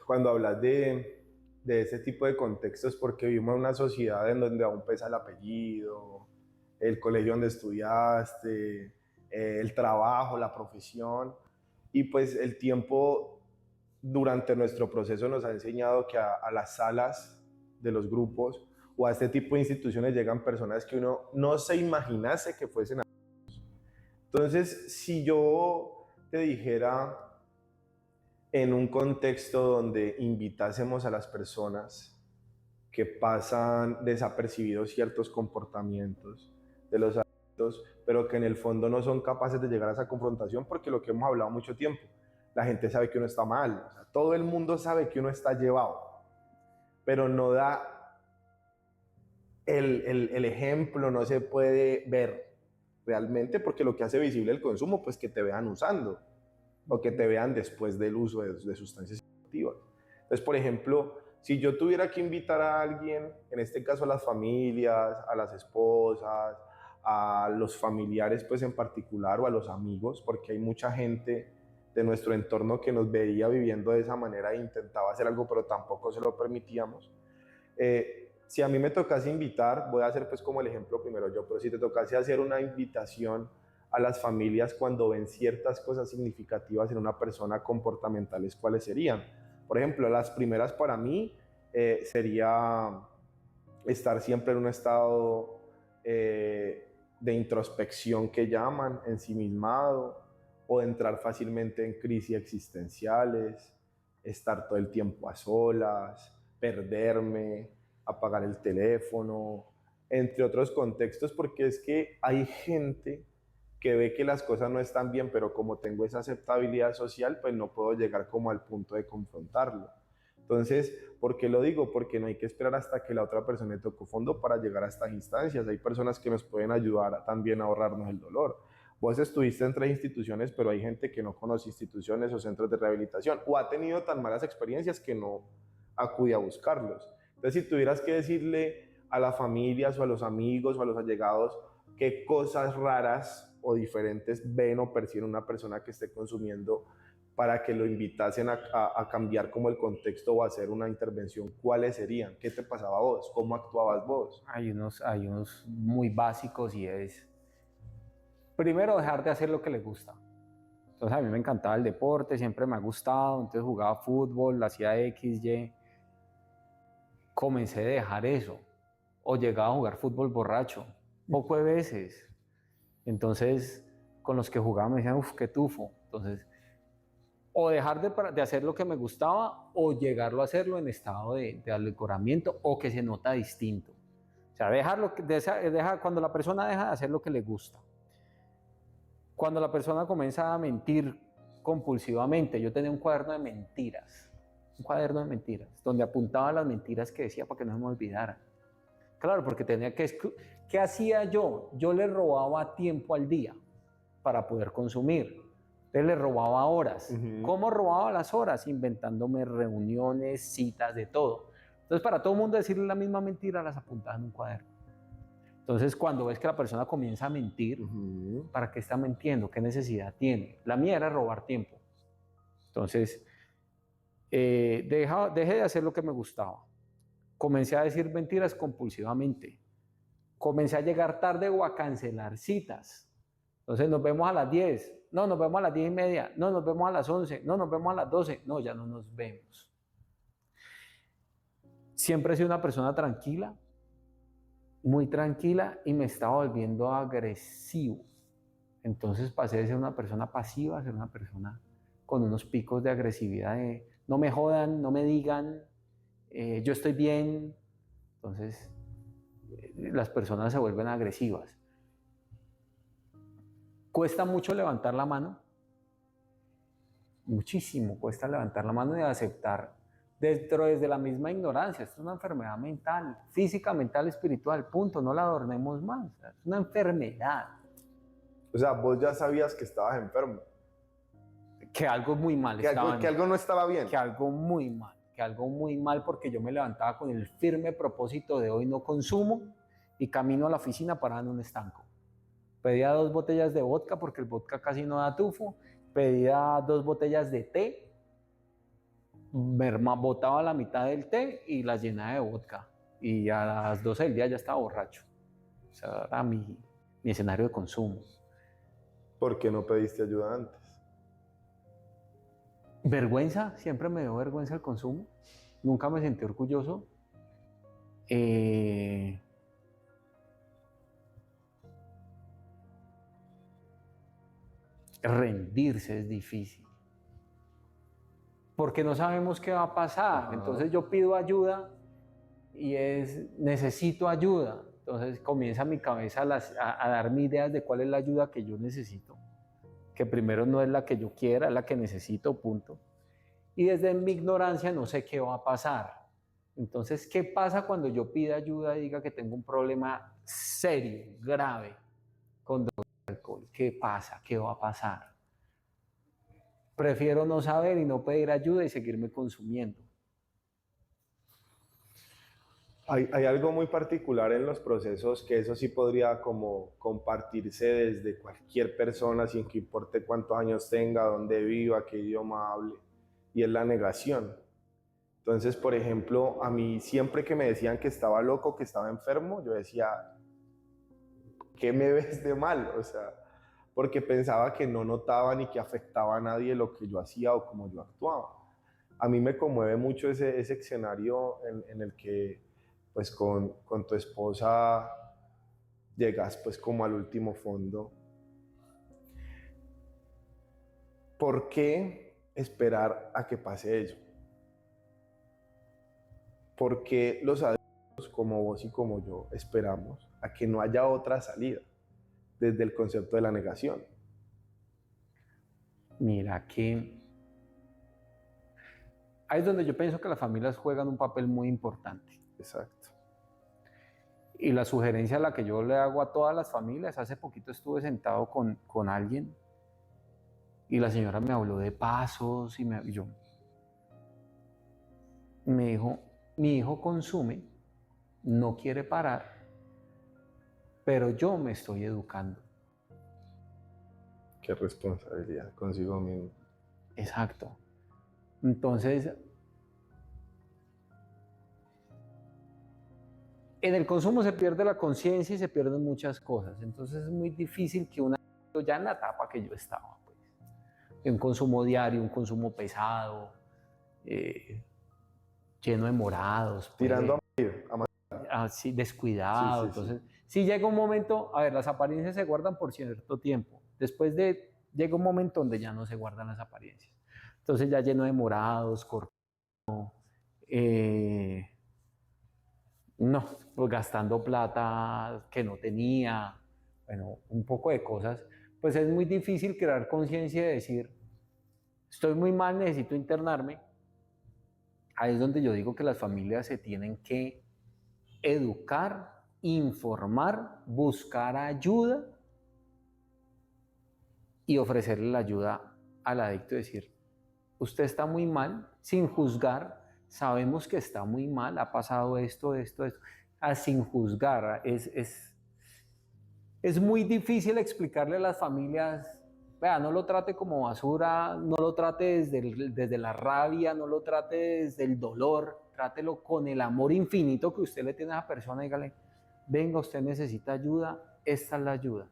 cuando hablas de ese tipo de contextos, porque vivimos en una sociedad en donde aún pesa el apellido, el colegio donde estudiaste, el trabajo, la profesión, y pues el tiempo durante nuestro proceso nos ha enseñado que a las salas de los grupos o a este tipo de instituciones llegan personas que uno no se imaginase que fuesen adultos. Entonces, si yo te dijera, en un contexto donde invitásemos a las personas que pasan desapercibidos ciertos comportamientos de los adultos, pero que en el fondo no son capaces de llegar a esa confrontación, porque lo que hemos hablado mucho tiempo, la gente sabe que uno está mal, o sea, todo el mundo sabe que uno está llevado, pero no da el ejemplo, no se puede ver realmente, porque lo que hace visible el consumo, pues que te vean usando, o que te vean después del uso de sustancias psicoactivas. Entonces, por ejemplo, si yo tuviera que invitar a alguien, en este caso a las familias, a las esposas, a los familiares pues en particular, o a los amigos, porque hay mucha gente de nuestro entorno que nos veía viviendo de esa manera e intentaba hacer algo, pero tampoco se lo permitíamos. Si a mí me tocase invitar, voy a hacer pues como el ejemplo primero yo, pero si te tocase hacer una invitación a las familias cuando ven ciertas cosas significativas en una persona comportamentales, ¿cuáles serían? Por ejemplo, las primeras para mí sería estar siempre en un estado de introspección que llaman, ensimismado, o entrar fácilmente en crisis existenciales, estar todo el tiempo a solas, perderme, apagar el teléfono, entre otros contextos, porque es que hay gente que ve que las cosas no están bien, pero como tengo esa aceptabilidad social, pues no puedo llegar como al punto de confrontarlo. Entonces, ¿por qué lo digo? Porque no hay que esperar hasta que la otra persona tocó fondo para llegar a estas instancias. Hay personas que nos pueden ayudar también a ahorrarnos el dolor. Vos estuviste en 3 instituciones, pero hay gente que no conoce instituciones o centros de rehabilitación, o ha tenido tan malas experiencias que no acude a buscarlos. Entonces, si tuvieras que decirle a las familias o a los amigos o a los allegados qué cosas raras o diferentes ven o perciben una persona que esté consumiendo para que lo invitasen a cambiar como el contexto o a hacer una intervención, ¿cuáles serían? ¿Qué te pasaba a vos? ¿Cómo actuabas vos? Hay unos muy básicos y es, primero, dejar de hacer lo que le gusta. Entonces a mí me encantaba el deporte, siempre me ha gustado, entonces jugaba fútbol, hacía X, Y. Comencé a dejar eso, o llegaba a jugar fútbol borracho, poco de veces. Entonces, con los que jugaba me decían, uff, qué tufo. Entonces, o dejar de hacer lo que me gustaba, o llegarlo a hacerlo en estado de alcoramiento, o que se nota distinto. O sea, cuando la persona deja de hacer lo que le gusta. Cuando la persona comienza a mentir compulsivamente, yo tenía un cuaderno de mentiras, donde apuntaba las mentiras que decía para que no se me olvidaran. Claro, porque ¿qué hacía yo? Yo le robaba tiempo al día para poder consumir. Entonces le robaba horas. ¿Cómo robaba las horas? Inventándome reuniones, citas, de todo. Entonces, para todo el mundo decirle la misma mentira, las apuntaba en un cuaderno. Entonces, cuando ves que la persona comienza a mentir, ¿para qué está mintiendo? ¿Qué necesidad tiene? La mía era robar tiempo. Entonces, dejé de hacer lo que me gustaba. Comencé a decir mentiras compulsivamente. Comencé a llegar tarde o a cancelar citas. Entonces, nos vemos a las 10. No, nos vemos a las 10:30. No, nos vemos a las 11. No, nos vemos a las 12. No, ya no nos vemos. Siempre he sido una persona tranquila, muy tranquila, y me estaba volviendo agresivo. Entonces pasé de ser una persona pasiva a ser una persona con unos picos de agresividad de no me jodan, no me digan, yo estoy bien. Entonces las personas se vuelven agresivas. Cuesta mucho levantar la mano, muchísimo cuesta levantar la mano y aceptar desde la misma ignorancia. Esto es una enfermedad mental, física, mental, espiritual, punto, no la adornemos más, es una enfermedad. O sea, vos ya sabías que estabas enfermo. Que algo muy mal estaba. Que algo no estaba bien. Que algo muy mal, porque yo me levantaba con el firme propósito de hoy no consumo, y camino a la oficina parado en un estanco. Pedía 2 botellas de vodka porque el vodka casi no da tufo, pedía 2 botellas de té, botaba la mitad del té y las llenaba de vodka, y a las 12 del día ya estaba borracho. O sea, era mi escenario de consumo. ¿Por qué no pediste ayuda antes? Vergüenza, siempre me dio vergüenza el consumo, nunca me sentí orgulloso. Rendirse es difícil. porque no sabemos qué va a pasar. Ajá. Entonces yo pido ayuda y necesito ayuda. Entonces comienza mi cabeza a darme ideas de cuál es la ayuda que yo necesito, que primero no es la que yo quiera, es la que necesito, punto. Y desde mi ignorancia no sé qué va a pasar. Entonces, ¿qué pasa cuando yo pida ayuda y diga que tengo un problema serio, grave con drogas y alcohol? ¿Qué pasa? ¿Qué va a pasar? Prefiero no saber y no pedir ayuda y seguirme consumiendo. Hay algo muy particular en los procesos que eso sí podría como compartirse desde cualquier persona sin que importe cuántos años tenga, dónde viva, qué idioma hable, y es la negación. Entonces, por ejemplo, a mí siempre que me decían que estaba loco, que estaba enfermo, yo decía, ¿qué me ves de mal? O sea, porque pensaba que no notaba ni que afectaba a nadie lo que yo hacía o cómo yo actuaba. A mí me conmueve mucho ese escenario en el que pues con tu esposa llegas pues como al último fondo. ¿Por qué esperar a que pase ello? ¿Por qué los adultos como vos y como yo esperamos a que no haya otra salida desde el concepto de la negación? Mira que ahí es donde yo pienso que las familias juegan un papel muy importante. Exacto. Y la sugerencia a la que yo le hago a todas las familias, hace poquito estuve sentado con alguien y la señora me habló de pasos y me dijo, mi hijo consume, no quiere parar, pero yo me estoy educando. Qué responsabilidad consigo mismo. Exacto. Entonces, en el consumo se pierde la conciencia y se pierden muchas cosas. Entonces es muy difícil que una, ya en la etapa que yo estaba, pues, un consumo diario, un consumo pesado, lleno de morados, pues, Tirando a morir, así sí, descuidado. sí, Entonces, sí. si llega un momento, a ver, las apariencias se guardan por cierto tiempo. Después llega un momento donde ya no se guardan las apariencias. Entonces ya lleno de morados, corto, no, pues gastando plata que no tenía, bueno, un poco de cosas, pues es muy difícil crear conciencia de decir, estoy muy mal, necesito internarme. Ahí es donde yo digo que las familias se tienen que educar, informar, buscar ayuda y ofrecerle la ayuda al adicto, decir, usted está muy mal, sin juzgar, sabemos que está muy mal, ha pasado esto, esto, esto, sin juzgar, es muy difícil explicarle a las familias, vea, no lo trate como basura, no lo trate desde la rabia, no lo trate desde el dolor, trátelo con el amor infinito que usted le tiene a esa persona, dígale, venga, usted necesita ayuda, esta es la ayuda.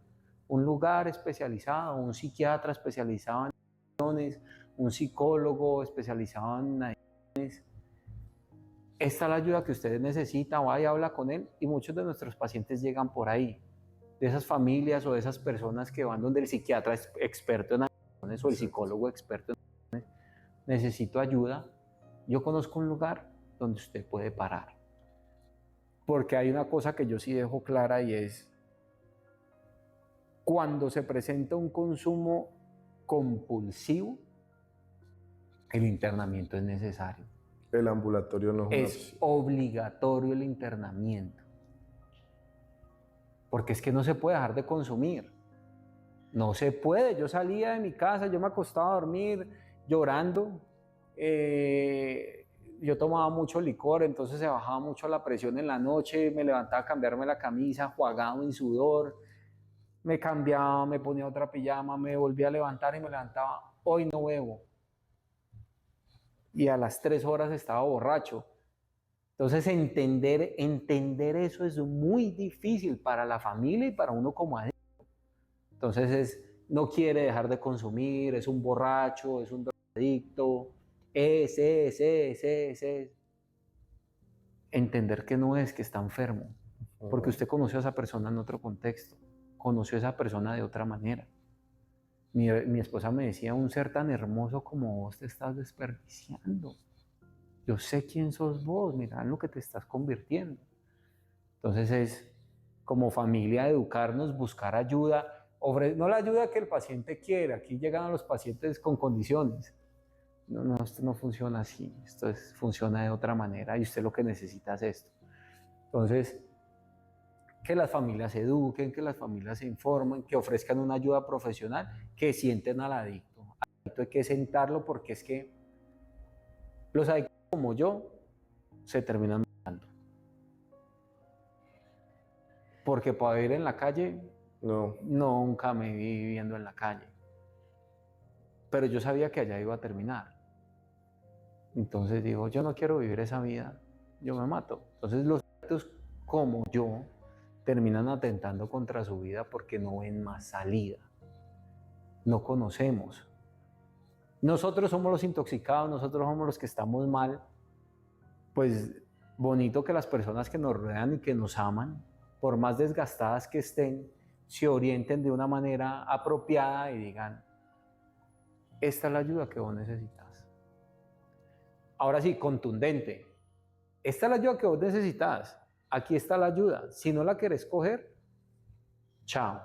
Un lugar especializado, un psiquiatra especializado en adicciones, un psicólogo especializado en adicciones, esta es la ayuda que usted necesita, vaya, habla con él y muchos de nuestros pacientes llegan por ahí, de esas familias o de esas personas que van donde el psiquiatra es experto en adicciones o el psicólogo experto en adicciones, necesito ayuda, yo conozco un lugar donde usted puede parar. Porque hay una cosa que yo sí dejo clara y es, cuando se presenta un consumo compulsivo, el internamiento es necesario. El ambulatorio no es una Es opción. obligatorio el internamiento. Porque es que no se puede dejar de consumir. No se puede. Yo salía de mi casa, yo me acostaba a dormir llorando. Yo tomaba mucho licor, entonces se bajaba mucho la presión en la noche. Me levantaba a cambiarme la camisa, enjuagado en sudor. Me cambiaba, me ponía otra pijama, me volvía a levantar y me levantaba. Hoy no bebo. Y a las 3 horas estaba borracho. Entonces entender eso es muy difícil para la familia y para uno como adicto. Entonces no quiere dejar de consumir, es un borracho, es un drogadicto, es. Entender que no es, que está enfermo, porque usted conoció a esa persona en otro contexto, conoció a esa persona de otra manera. Mi esposa me decía, un ser tan hermoso como vos te estás desperdiciando. Yo sé quién sos vos, mira en lo que te estás convirtiendo. Entonces es como familia educarnos, buscar ayuda, no la ayuda que el paciente quiere, aquí llegan a los pacientes con condiciones. No, no, esto no funciona así, funciona de otra manera y usted lo que necesita es esto. Entonces, que las familias se eduquen, que las familias se informen, que ofrezcan una ayuda profesional, que sienten al adicto. Al adicto hay que sentarlo porque es que los adictos como yo se terminan matando. Porque para vivir en la calle, No. nunca me vi viviendo en la calle. Pero yo sabía que allá iba a terminar. Entonces digo, yo no quiero vivir esa vida, yo me mato. Entonces los adictos como yo terminan atentando contra su vida porque no ven más salida. No conocemos. Nosotros somos los intoxicados, nosotros somos los que estamos mal. Pues bonito que las personas que nos rodean y que nos aman, por más desgastadas que estén, se orienten de una manera apropiada y digan, esta es la ayuda que vos necesitas. Ahora sí, contundente. Esta es la ayuda que vos necesitas. Aquí está la ayuda. Si no la querés coger, chao.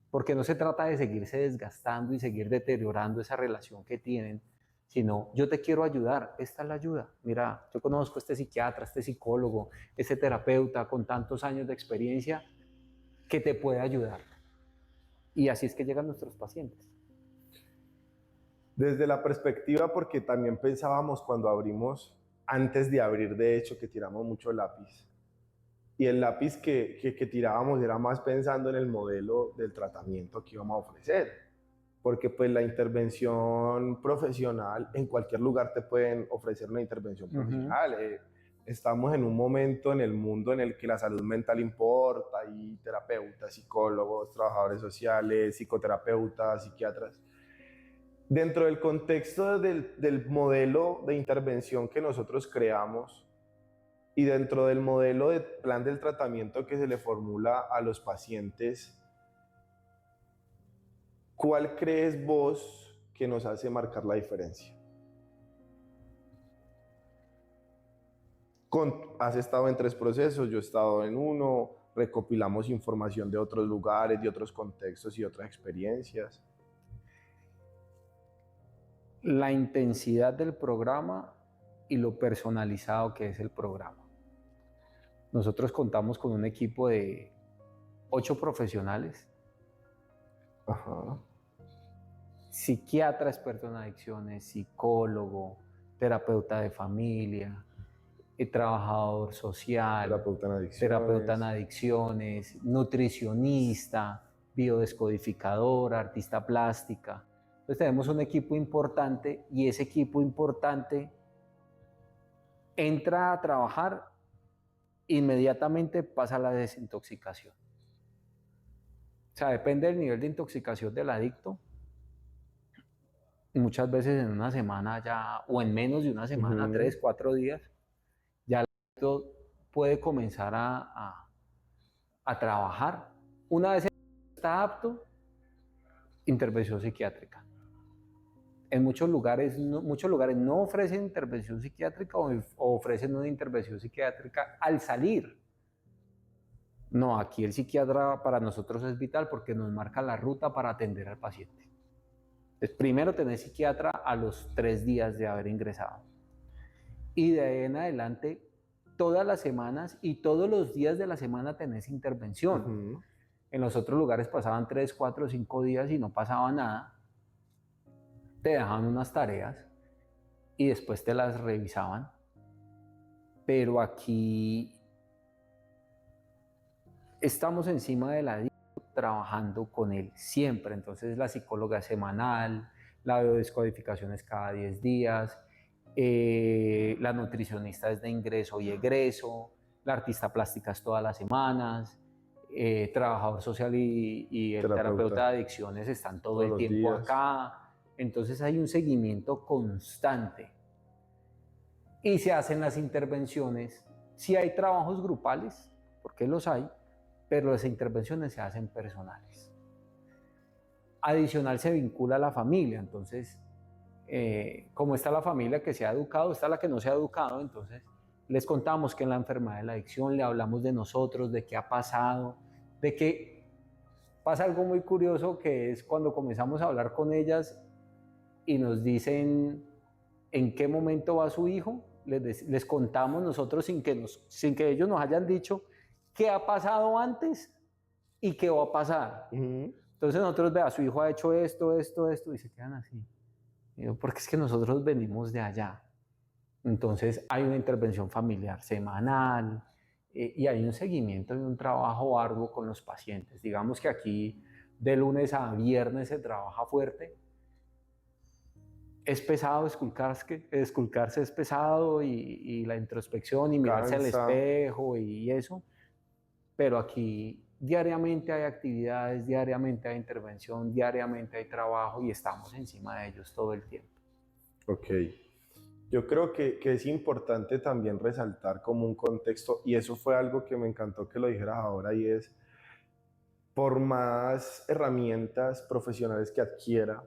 Porque no se trata de seguirse desgastando y seguir deteriorando esa relación que tienen, sino yo te quiero ayudar, esta es la ayuda. Mira, yo conozco a este psiquiatra, este psicólogo, este terapeuta con tantos años de experiencia que te puede ayudar. Y así es que llegan nuestros pacientes. Desde la perspectiva, porque también pensábamos cuando abrimos, antes de abrir de hecho, que tiramos mucho lápiz. Y el lápiz que tirábamos era más pensando en el modelo del tratamiento que íbamos a ofrecer. Porque pues la intervención profesional, en cualquier lugar te pueden ofrecer una intervención profesional. Estamos en un momento en el mundo en el que la salud mental importa, y terapeutas, psicólogos, trabajadores sociales, psicoterapeutas, psiquiatras. Dentro del contexto del modelo de intervención que nosotros creamos y dentro del modelo de plan del tratamiento que se le formula a los pacientes, ¿cuál crees vos que nos hace marcar la diferencia? Has estado en 3 procesos, yo he estado en uno, recopilamos información de otros lugares, de otros contextos y otras experiencias. La intensidad del programa y lo personalizado que es el programa. Nosotros contamos con un equipo de 8 profesionales. Ajá. Psiquiatra experto en adicciones, psicólogo, terapeuta de familia, trabajador social, terapeuta en adicciones, nutricionista, biodescodificador, artista plástica. Entonces tenemos un equipo importante y ese equipo importante entra a trabajar, inmediatamente pasa a la desintoxicación. O sea, depende del nivel de intoxicación del adicto. Muchas veces en una semana ya, o en menos de una semana, 3, 4 días, ya el adicto puede comenzar a trabajar. Una vez está apto, intervención psiquiátrica. En muchos lugares no ofrecen intervención psiquiátrica o ofrecen una intervención psiquiátrica al salir. No, aquí el psiquiatra para nosotros es vital porque nos marca la ruta para atender al paciente. Entonces, primero tenés psiquiatra a los 3 días de haber ingresado. Y de ahí en adelante, todas las semanas y todos los días de la semana tenés intervención. En los otros lugares pasaban 3, 4, 5 días y no pasaba nada. Te dejaban unas tareas y después te las revisaban. Pero aquí estamos encima del adicto, trabajando con él siempre. Entonces la psicóloga es semanal, la biodescodificación es cada 10 días, la nutricionista es de ingreso y egreso, la artista plástica es todas las semanas, trabajador social y el terapeuta de adicciones están todo el tiempo acá. Entonces hay un seguimiento constante y se hacen las intervenciones. Si hay trabajos grupales, porque los hay, pero las intervenciones se hacen personales. adicional se vincula a la familia. Entonces, como está la familia que se ha educado, está la que no se ha educado, entonces les contamos que en la enfermedad de la adicción, le hablamos de nosotros, de qué ha pasado, de que pasa algo muy curioso, que es cuando comenzamos a hablar con ellas y nos dicen en qué momento va su hijo, les contamos nosotros sin que ellos nos hayan dicho qué ha pasado antes y qué va a pasar. Entonces nosotros, vea, su hijo ha hecho esto, esto, esto, y se quedan así. Porque es que nosotros venimos de allá. Entonces hay una intervención familiar semanal y hay un seguimiento y un trabajo arduo con los pacientes. Digamos que aquí de lunes a viernes se trabaja fuerte. Es pesado esculcarse es pesado y la introspección y mirarse al Cansa. espejo y eso, pero aquí diariamente hay actividades, diariamente hay intervención, diariamente hay trabajo y estamos encima de ellos todo el tiempo. Ok. Yo creo que es importante también resaltar como un contexto, y eso fue algo que me encantó que lo dijeras ahora, y es, por más herramientas profesionales que adquiera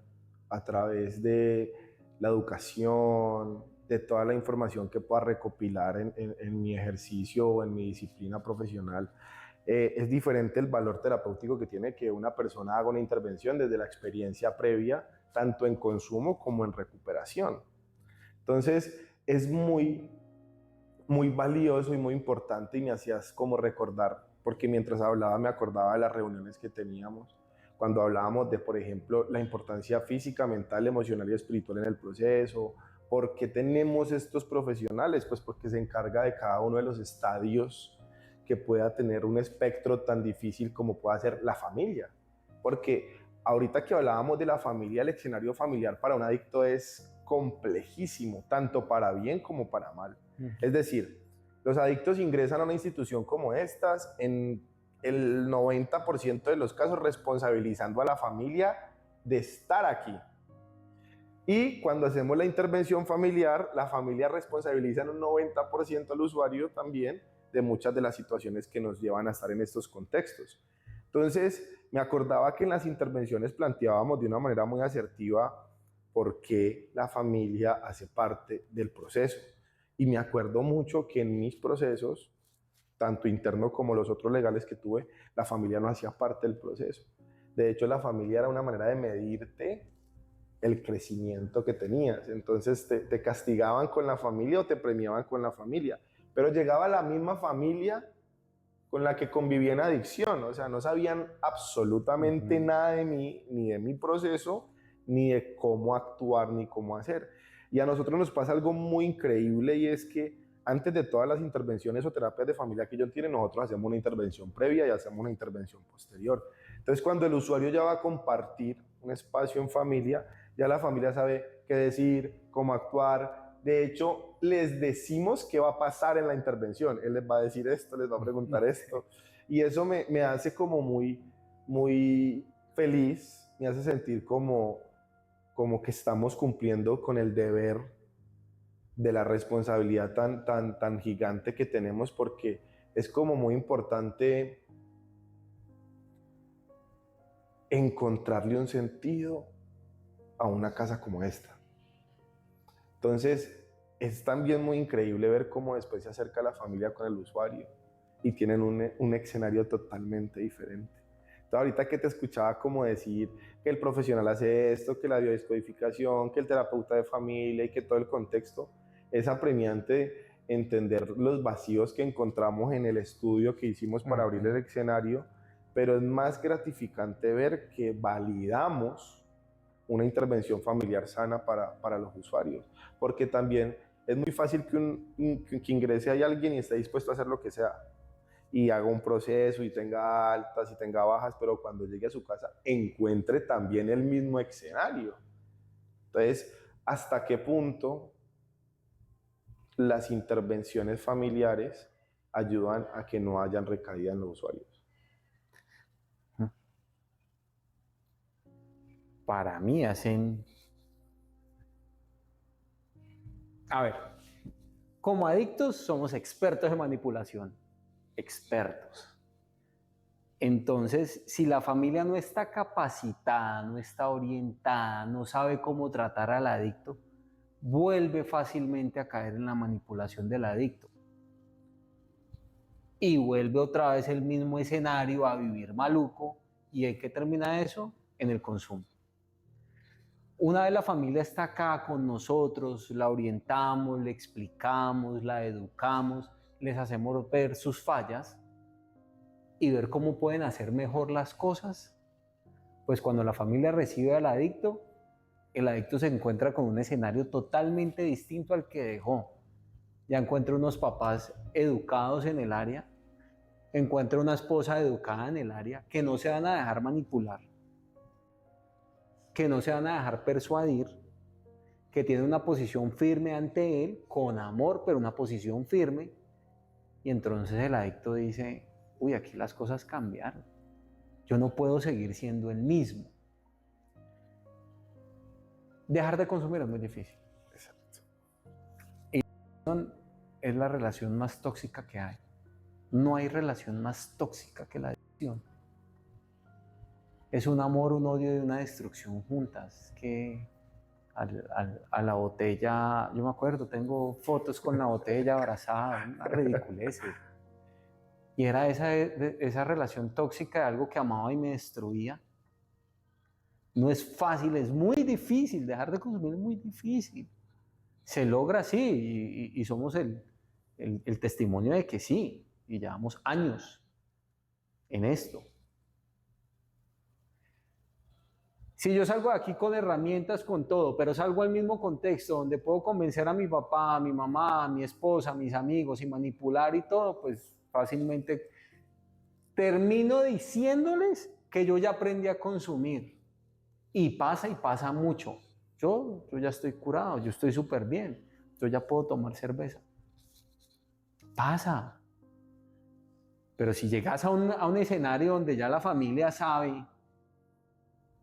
a través de la educación, de toda la información que pueda recopilar en mi ejercicio o en mi disciplina profesional, es diferente el valor terapéutico que tiene que una persona haga una intervención desde la experiencia previa, tanto en consumo como en recuperación. Entonces, es muy valioso y muy importante, y me hacías como recordar, porque mientras hablaba me acordaba de las reuniones que teníamos, cuando hablábamos de, por ejemplo, la importancia física, mental, emocional y espiritual en el proceso. ¿Por qué tenemos estos profesionales? Pues porque se encarga de cada uno de los estadios que pueda tener un espectro tan difícil como pueda ser la familia. Porque ahorita que hablábamos de la familia, el escenario familiar para un adicto es complejísimo, tanto para bien como para mal. Es decir, los adictos ingresan a una institución como estas, en el 90% de los casos responsabilizando a la familia de estar aquí. Y cuando hacemos la intervención familiar, la familia responsabiliza en un 90% al usuario también de muchas de las situaciones que nos llevan a estar en estos contextos. Entonces, me acordaba que en las intervenciones planteábamos de una manera muy asertiva por qué la familia hace parte del proceso. Y me acuerdo mucho que en mis procesos, tanto interno como los otros legales que tuve, la familia no hacía parte del proceso. De hecho, la familia era una manera de medirte el crecimiento que tenías. Entonces te castigaban con la familia o te premiaban con la familia. Pero llegaba la misma familia con la que convivía en adicción. O sea, no sabían absolutamente nada de mí, ni de mi proceso, ni de cómo actuar, ni cómo hacer. Y a nosotros nos pasa algo muy increíble, y es que antes de todas las intervenciones o terapias de familia que ellos tienen, nosotros hacemos una intervención previa y hacemos una intervención posterior. Entonces, cuando el usuario ya va a compartir un espacio en familia, ya la familia sabe qué decir, cómo actuar. De hecho, les decimos qué va a pasar en la intervención. Él les va a decir esto, les va a preguntar esto. Y eso me hace como muy feliz, me hace sentir como que estamos cumpliendo con el deber de la responsabilidad tan gigante que tenemos, porque es como muy importante encontrarle un sentido a una casa como esta. Entonces, es también muy increíble ver cómo después se acerca la familia con el usuario y tienen un escenario totalmente diferente. Entonces, ahorita que te escuchaba como decir que el profesional hace esto, que la biodescodificación, que el terapeuta de familia y que todo el contexto, es apremiante entender los vacíos que encontramos en el estudio que hicimos para abrir el escenario, pero es más gratificante ver que validamos una intervención familiar sana para los usuarios, porque también es muy fácil que ingrese ahí alguien y esté dispuesto a hacer lo que sea, y haga un proceso y tenga altas y tenga bajas, pero cuando llegue a su casa encuentre también el mismo escenario. Entonces, ¿hasta qué punto las intervenciones familiares ayudan a que no hayan recaída en los usuarios? Para mí hacen... A ver, como adictos somos expertos en manipulación, expertos. Entonces, si la familia no está capacitada, no está orientada, no sabe cómo tratar al adicto, vuelve fácilmente a caer en la manipulación del adicto. Y vuelve otra vez el mismo escenario a vivir maluco. ¿Y en qué termina eso? En el consumo. Una vez la familia está acá con nosotros, la orientamos, le explicamos, la educamos, les hacemos ver sus fallas y ver cómo pueden hacer mejor las cosas, pues cuando la familia recibe al adicto, el adicto se encuentra con un escenario totalmente distinto al que dejó. Ya encuentra unos papás educados en el área, encuentra una esposa educada en el área, que no se van a dejar manipular, que no se van a dejar persuadir, que tiene una posición firme ante él, con amor, pero una posición firme. Y entonces el adicto dice, uy, aquí las cosas cambiaron. Yo no puedo seguir siendo el mismo. Dejar de consumir es muy difícil. Exacto. Es la relación más tóxica que hay. No hay relación más tóxica que la adicción. Es un amor, un odio y una destrucción juntas. Que a la botella, yo me acuerdo, tengo fotos con la botella abrazada, una ridiculez. Y era esa relación tóxica de algo que amaba y me destruía. No es fácil, es muy difícil. Dejar de consumir es muy difícil. Se logra, sí, y somos el testimonio de que sí, y llevamos años en esto. Si yo salgo de aquí con herramientas, con todo, pero salgo al mismo contexto donde puedo convencer a mi papá, a mi mamá, a mi esposa, a mis amigos y manipular y todo, pues fácilmente termino diciéndoles que yo ya aprendí a consumir. Y pasa mucho. Yo ya estoy curado, yo estoy súper bien, yo ya puedo tomar cerveza. Pasa. Pero si llegas a un escenario donde ya la familia sabe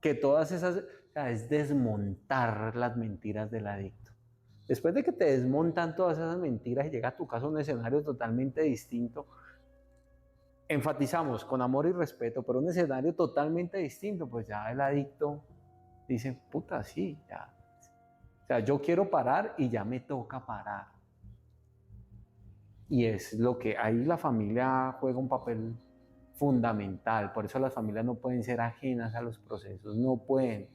que todas esas, o sea, es desmontar las mentiras del adicto. Después de que te desmontan todas esas mentiras y llega a tu casa a un escenario totalmente distinto, enfatizamos con amor y respeto, pero un escenario totalmente distinto, pues ya el adicto dice, puta, sí, ya. O sea, yo quiero parar y ya me toca parar. Y es lo que ahí la familia juega un papel fundamental. Por eso las familias no pueden ser ajenas a los procesos, no pueden.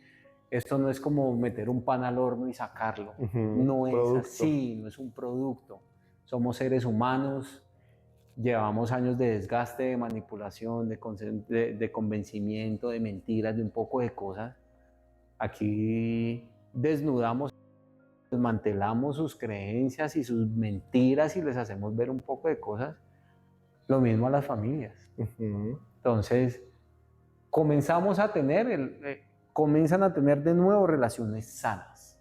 Esto no es como meter un pan al horno y sacarlo. No es así, no es un producto. Somos seres humanos, llevamos años de desgaste, de manipulación, de convencimiento, de mentiras, de un poco de cosas. Aquí desnudamos, desmantelamos sus creencias y sus mentiras y les hacemos ver un poco de cosas. Lo mismo a las familias. Entonces, comienzan a tener de nuevo relaciones sanas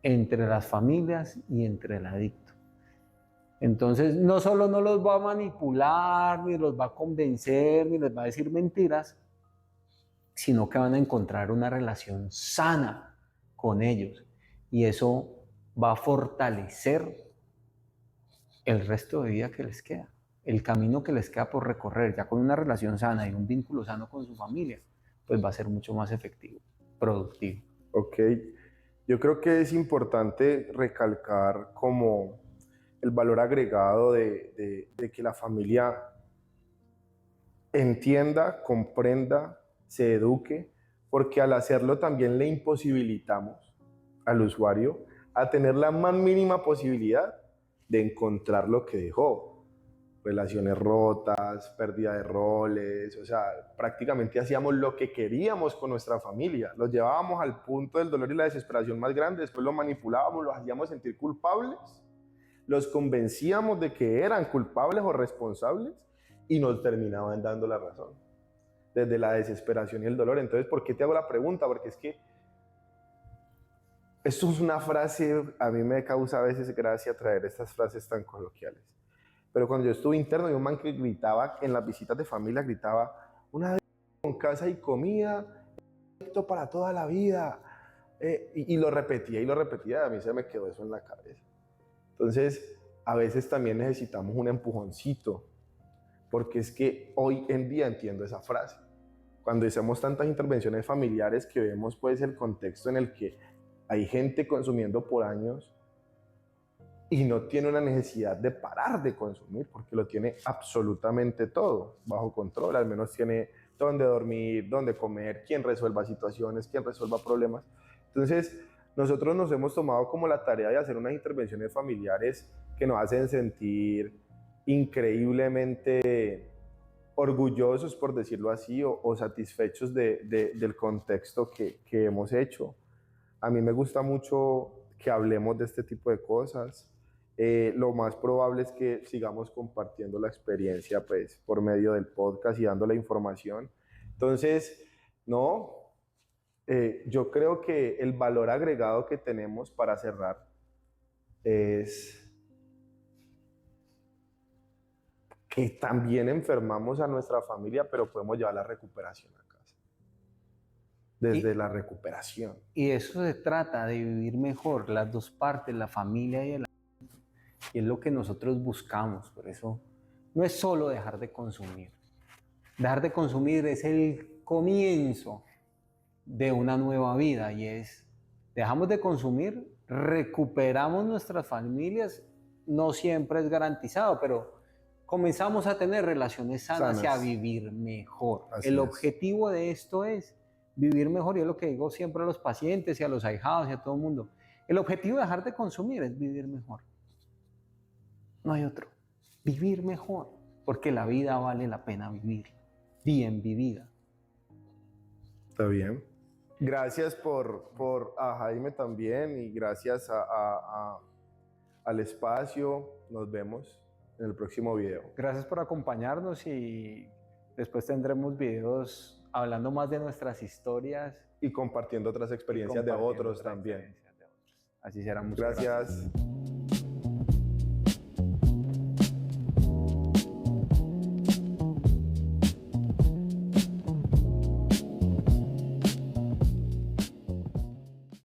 entre las familias y entre el adicto. Entonces, no solo no los va a manipular, ni los va a convencer, ni les va a decir mentiras, sino que van a encontrar una relación sana con ellos. Y eso va a fortalecer el resto de vida que les queda, el camino que les queda por recorrer, ya con una relación sana y un vínculo sano con su familia, pues va a ser mucho más efectivo, productivo. Ok, yo creo que es importante recalcar como el valor agregado de que la familia entienda, comprenda, se eduque, porque al hacerlo también le imposibilitamos al usuario a tener la más mínima posibilidad de encontrar lo que dejó. Relaciones rotas, pérdida de roles, o sea, prácticamente hacíamos lo que queríamos con nuestra familia, los llevábamos al punto del dolor y la desesperación más grande, después los manipulábamos, los hacíamos sentir culpables, los convencíamos de que eran culpables o responsables y nos terminaban dando la razón, desde la desesperación y el dolor. Entonces, ¿por qué te hago la pregunta? Porque es que esto es una frase, a mí me causa a veces gracia traer estas frases tan coloquiales. Pero cuando yo estuve interno, había un man que gritaba, en las visitas de familia, gritaba, una vez con casa y comida, esto para toda la vida. Y lo repetía, a mí se me quedó eso en la cabeza. Entonces, a veces también necesitamos un empujoncito porque es que hoy en día entiendo esa frase. Cuando hacemos tantas intervenciones familiares que vemos pues el contexto en el que hay gente consumiendo por años y no tiene una necesidad de parar de consumir porque lo tiene absolutamente todo bajo control, al menos tiene dónde dormir, dónde comer, quien resuelva situaciones, quien resuelva problemas. Entonces, nosotros nos hemos tomado como la tarea de hacer unas intervenciones familiares que nos hacen sentir increíblemente orgullosos, por decirlo así, o satisfechos del contexto que hemos hecho. A mí me gusta mucho que hablemos de este tipo de cosas. Lo más probable es que sigamos compartiendo la experiencia pues, por medio del podcast y dando la información. Entonces, no, yo creo que el valor agregado que tenemos para cerrar es que también enfermamos a nuestra familia, pero podemos llevar la recuperación a casa. Desde la recuperación. Y eso se trata de vivir mejor, las dos partes, la familia y el ambiente. Y es lo que nosotros buscamos. Por eso no es solo dejar de consumir. Dejar de consumir es el comienzo de una nueva vida y es, dejamos de consumir, recuperamos nuestras familias, no siempre es garantizado, pero comenzamos a tener relaciones sanas y a vivir mejor. El objetivo de esto es vivir mejor, y es lo que digo siempre a los pacientes y a los ahijados y a todo el mundo. El objetivo de dejar de consumir es vivir mejor. No hay otro. Vivir mejor, porque la vida vale la pena vivir, bien vivida. Está bien. Gracias a Jaime también y gracias al espacio. Nos vemos en el próximo video. Gracias por acompañarnos y después tendremos videos hablando más de nuestras historias. Y compartiendo otras experiencias de otros también. Así será. Muchas gracias.